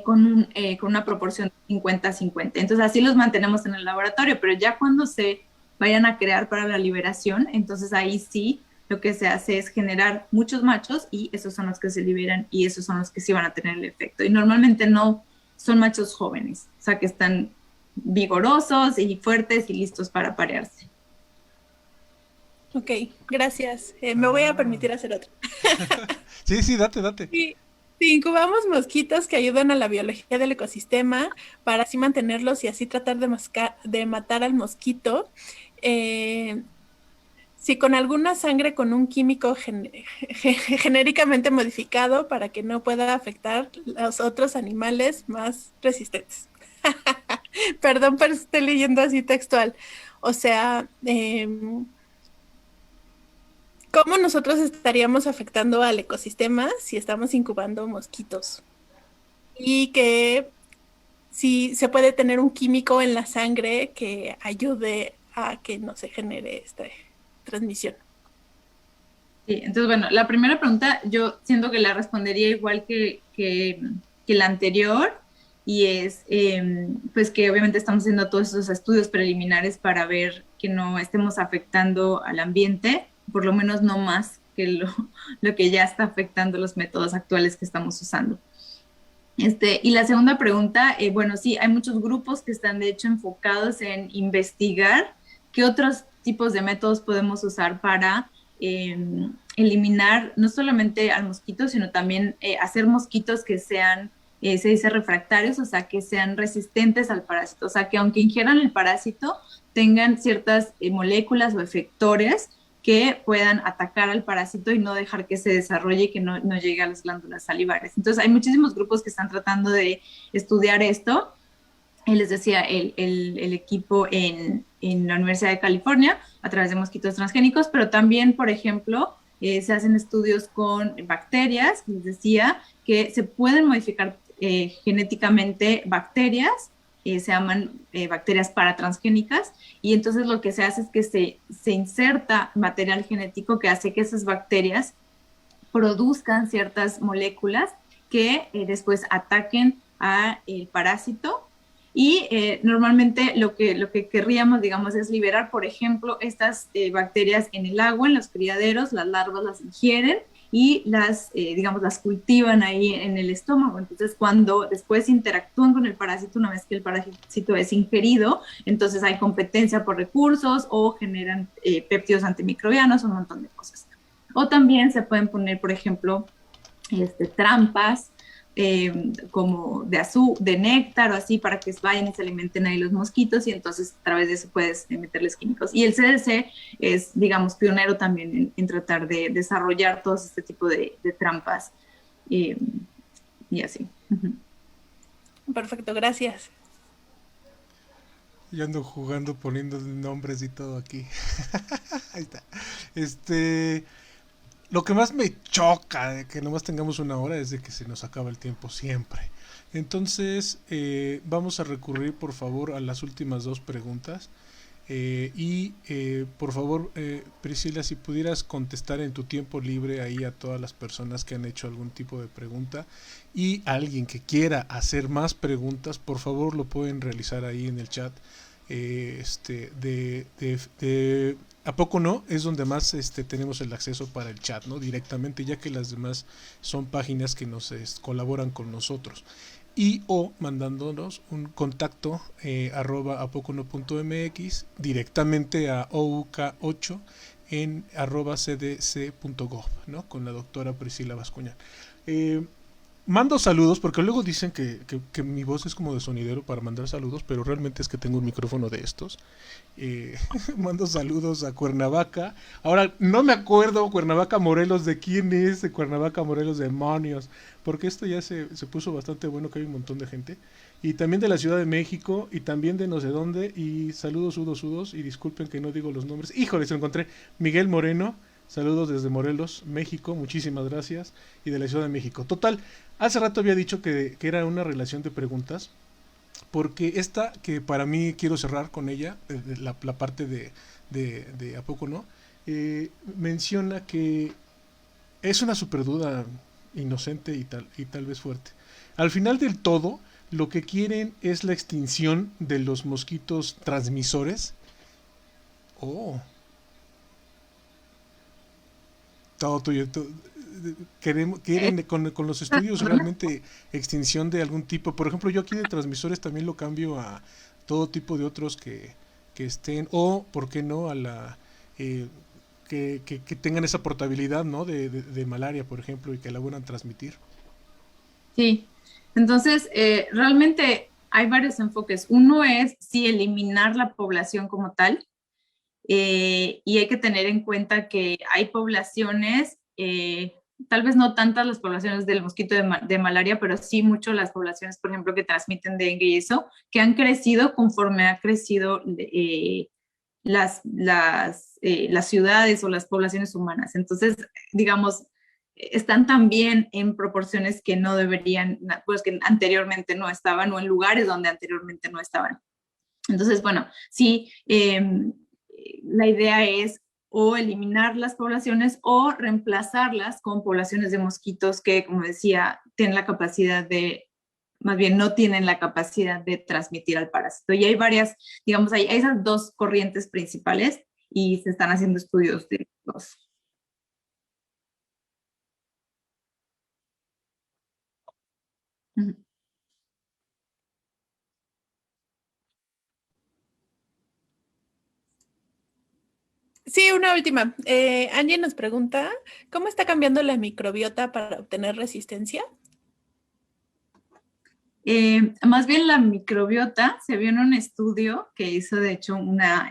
con una proporción de 50-50. Entonces así los mantenemos en el laboratorio, pero ya cuando se vayan a crear para la liberación, entonces ahí sí lo que se hace es generar muchos machos y esos son los que se liberan y esos son los que sí van a tener el efecto. Y normalmente no son machos jóvenes, o sea que están vigorosos y fuertes y listos para aparearse. Ok, gracias. Me voy a permitir hacer otro. Sí, date. Sí, incubamos mosquitos que ayudan a la biología del ecosistema para así mantenerlos y así tratar de matar al mosquito. Si con alguna sangre con un químico genéricamente modificado para que no pueda afectar a los otros animales más resistentes. Perdón, pero estoy leyendo así textual. O sea, ¿cómo nosotros estaríamos afectando al ecosistema si estamos incubando mosquitos? Y que si se puede tener un químico en la sangre que ayude a que no se genere esta transmisión. Sí, entonces, bueno, la primera pregunta yo siento que la respondería igual que la anterior, y es pues que obviamente estamos haciendo todos esos estudios preliminares para ver que no estemos afectando al ambiente, por lo menos no más que lo que ya está afectando los métodos actuales que estamos usando. Y la segunda pregunta, bueno, sí, hay muchos grupos que están de hecho enfocados en investigar qué otros tipos de métodos podemos usar para eliminar no solamente al mosquito, sino también hacer mosquitos que sean, se dice refractarios, o sea, que sean resistentes al parásito, o sea, que aunque ingieran el parásito, tengan ciertas moléculas o efectores que puedan atacar al parásito y no dejar que se desarrolle y que no llegue a las glándulas salivares. Entonces, hay muchísimos grupos que están tratando de estudiar esto. Les decía, el equipo en la Universidad de California a través de mosquitos transgénicos, pero también, por ejemplo, se hacen estudios con bacterias, les decía, que se pueden modificar genéticamente bacterias, se llaman bacterias paratransgénicas, y entonces lo que se hace es que se inserta material genético que hace que esas bacterias produzcan ciertas moléculas que después ataquen al parásito. Y normalmente lo que querríamos, digamos, es liberar, por ejemplo, estas bacterias en el agua, en los criaderos, las larvas las ingieren y digamos, las cultivan ahí en el estómago. Entonces, cuando después interactúan con el parásito, una vez que el parásito es ingerido, entonces hay competencia por recursos o generan péptidos antimicrobianos, un montón de cosas. O también se pueden poner, por ejemplo, trampas como de néctar o así para que vayan y se alimenten ahí los mosquitos, y entonces a través de eso puedes meterles químicos. Y el CDC es, digamos, pionero también en tratar de desarrollar todo este tipo de trampas y así. Perfecto, gracias. Yo ando jugando poniendo nombres y todo aquí. Ahí está. Lo que más me choca de que nomás tengamos una hora es de que se nos acaba el tiempo siempre. Entonces, vamos a recurrir por favor a las últimas dos preguntas. Por favor, Priscila, si pudieras contestar en tu tiempo libre ahí a todas las personas que han hecho algún tipo de pregunta, y a alguien que quiera hacer más preguntas, por favor lo pueden realizar ahí en el chat. ¿A poco no? Es donde más tenemos el acceso para el chat, ¿no? Directamente, ya que las demás son páginas que nos colaboran con nosotros. Y o mandándonos un contacto @apocono.mx directamente a OUK8 en @cdc.gov, ¿no? Con la doctora Priscila Bascuñán. Mando saludos porque luego dicen que mi voz es como de sonidero para mandar saludos, pero realmente es que tengo un micrófono de estos. Mando saludos a Cuernavaca. Ahora, no me acuerdo, Cuernavaca, Morelos, de quién es de Cuernavaca, Morelos, demonios, porque esto ya se puso bastante bueno, que hay un montón de gente. Y también de la Ciudad de México, y también de no sé dónde, y saludos, sudos, y disculpen que no digo los nombres. Híjole, se lo encontré. Miguel Moreno, saludos desde Morelos, México, muchísimas gracias. Y de la Ciudad de México. Total, hace rato había dicho que era una relación de preguntas, porque esta que para mí quiero cerrar con ella, la parte de ¿a poco no? Menciona que es una super duda inocente y tal vez fuerte. Al final del todo, lo que quieren es la extinción de los mosquitos transmisores. Oh. Todo tuyo. Quieren con los estudios realmente extinción de algún tipo. Por ejemplo, yo aquí de transmisores también lo cambio a todo tipo de otros que estén, o por qué no a la que tengan esa portabilidad, ¿no? de malaria, por ejemplo, y que la puedan transmitir. Sí, entonces realmente hay varios enfoques. Uno es sí eliminar la población como tal, y hay que tener en cuenta que hay poblaciones, tal vez no tantas las poblaciones del mosquito de malaria, pero sí mucho las poblaciones, por ejemplo, que transmiten dengue y eso, que han crecido conforme ha crecido las ciudades o las poblaciones humanas. Entonces, digamos, están también en proporciones que no deberían, pues que anteriormente no estaban, o en lugares donde anteriormente no estaban. Entonces, bueno, sí, la idea es o eliminar las poblaciones o reemplazarlas con poblaciones de mosquitos que, como decía, tienen la capacidad de, más bien no tienen la capacidad de transmitir al parásito. Y hay varias, digamos, hay esas dos corrientes principales y se están haciendo estudios de dos. Sí, una última. Angie nos pregunta, ¿cómo está cambiando la microbiota para obtener resistencia? Más bien la microbiota se vio en un estudio que hizo, de hecho, una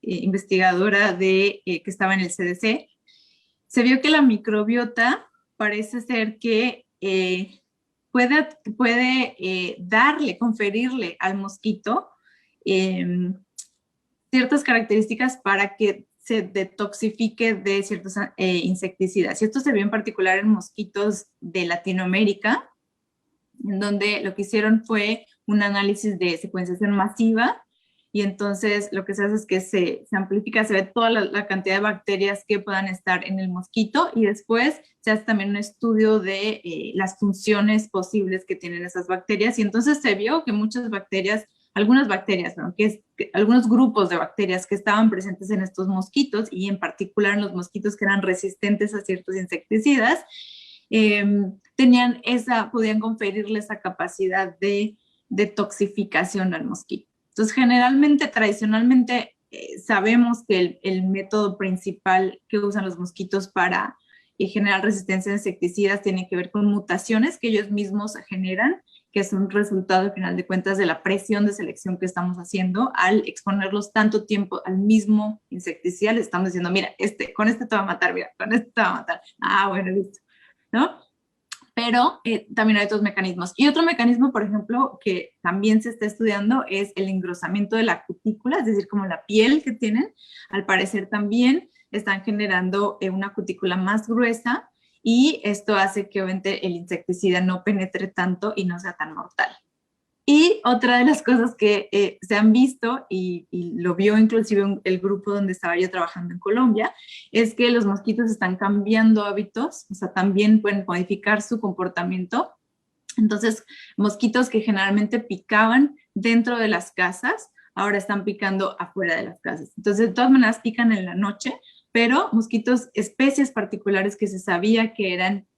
investigadora que estaba en el CDC. Se vio que la microbiota parece ser que puede conferirle al mosquito ciertas características para que se detoxifique de ciertos insecticidas. Y esto se vio en particular en mosquitos de Latinoamérica, en donde lo que hicieron fue un análisis de secuenciación masiva, y entonces lo que se hace es que se amplifica, se ve toda la cantidad de bacterias que puedan estar en el mosquito, y después se hace también un estudio de las funciones posibles que tienen esas bacterias, y entonces se vio que muchas bacterias algunas bacterias, ¿no? Algunos grupos de bacterias que estaban presentes en estos mosquitos y en particular en los mosquitos que eran resistentes a ciertos insecticidas, podían conferirle esa capacidad de toxificación al mosquito. Entonces, generalmente, tradicionalmente, sabemos que el método principal que usan los mosquitos para generar resistencia a insecticidas tiene que ver con mutaciones que ellos mismos generan, que es un resultado, al final de cuentas, de la presión de selección que estamos haciendo al exponerlos tanto tiempo al mismo insecticida. Les estamos diciendo, mira, con este te va a matar, mira, con este te va a matar. Ah, bueno, listo, ¿no? Pero también hay otros mecanismos. Y otro mecanismo, por ejemplo, que también se está estudiando es el engrosamiento de la cutícula, es decir, como la piel que tienen. Al parecer también están generando una cutícula más gruesa y esto hace que obviamente el insecticida no penetre tanto y no sea tan mortal. Y otra de las cosas que se han visto, y lo vio inclusive el grupo donde estaba yo trabajando en Colombia, es que los mosquitos están cambiando hábitos, o sea, también pueden modificar su comportamiento. Entonces, mosquitos que generalmente picaban dentro de las casas, ahora están picando afuera de las casas. Entonces, de todas maneras, pican en la noche, pero mosquitos, especies particulares que se sabía que eran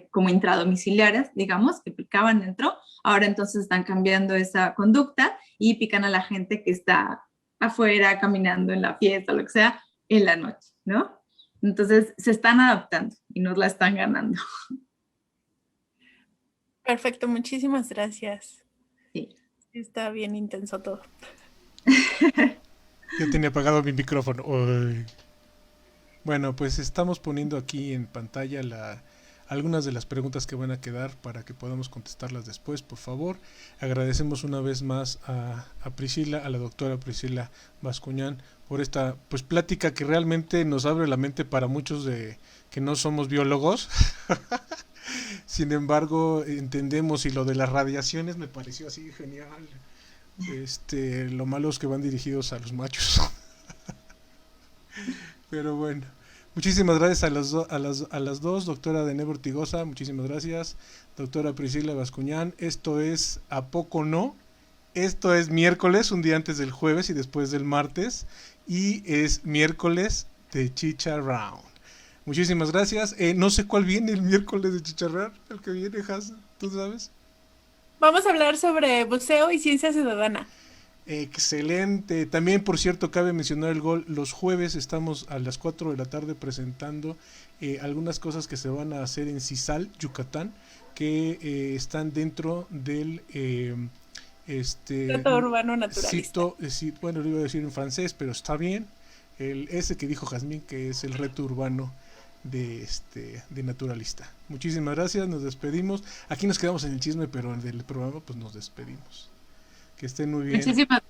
como intradomiciliares, digamos, que picaban dentro, ahora entonces están cambiando esa conducta y pican a la gente que está afuera caminando en la fiesta, lo que sea, en la noche, ¿no? Entonces se están adaptando y nos la están ganando. Perfecto, muchísimas gracias. Sí. Está bien intenso todo. Yo tenía apagado mi micrófono. Uy. Bueno, pues estamos poniendo aquí en pantalla algunas de las preguntas que van a quedar para que podamos contestarlas después, por favor. Agradecemos una vez más a Priscila, a la doctora Priscila Bascuñán, por esta pues plática que realmente nos abre la mente para muchos de que no somos biólogos. Sin embargo, entendemos, y lo de las radiaciones me pareció así genial. Lo malo es que van dirigidos a los machos. Pero bueno, muchísimas gracias a las dos, doctora Deneb Ortigosa, muchísimas gracias, doctora Priscila Bascuñán. Esto es ¿A poco no? Esto es miércoles, un día antes del jueves y después del martes, y es miércoles de Chicha Round. Muchísimas gracias. No sé cuál viene el miércoles de Chicha Round, el que viene, Has, ¿tú sabes? Vamos a hablar sobre buceo y ciencia ciudadana. Excelente. También, por cierto, cabe mencionar el gol. Los jueves estamos a las 4 de la tarde presentando algunas cosas que se van a hacer en Cisal, Yucatán, que están dentro del reto urbano naturalista. Bueno, lo iba a decir en francés, pero está bien. Ese que dijo Jazmín, que es el reto urbano de naturalista. Muchísimas gracias, nos despedimos. Aquí nos quedamos en el chisme, pero del programa pues nos despedimos. Que estén muy bien. Muchísimas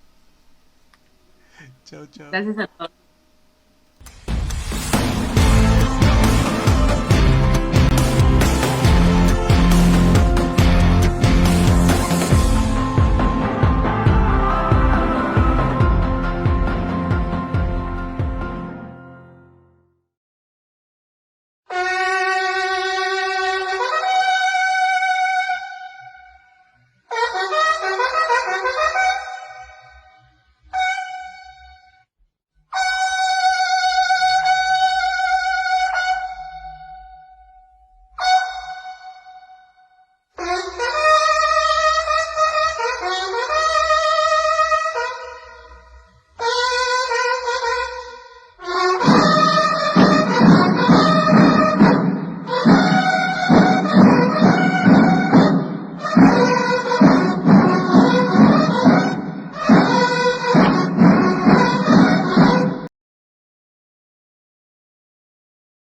Chao, chao. gracias a todos.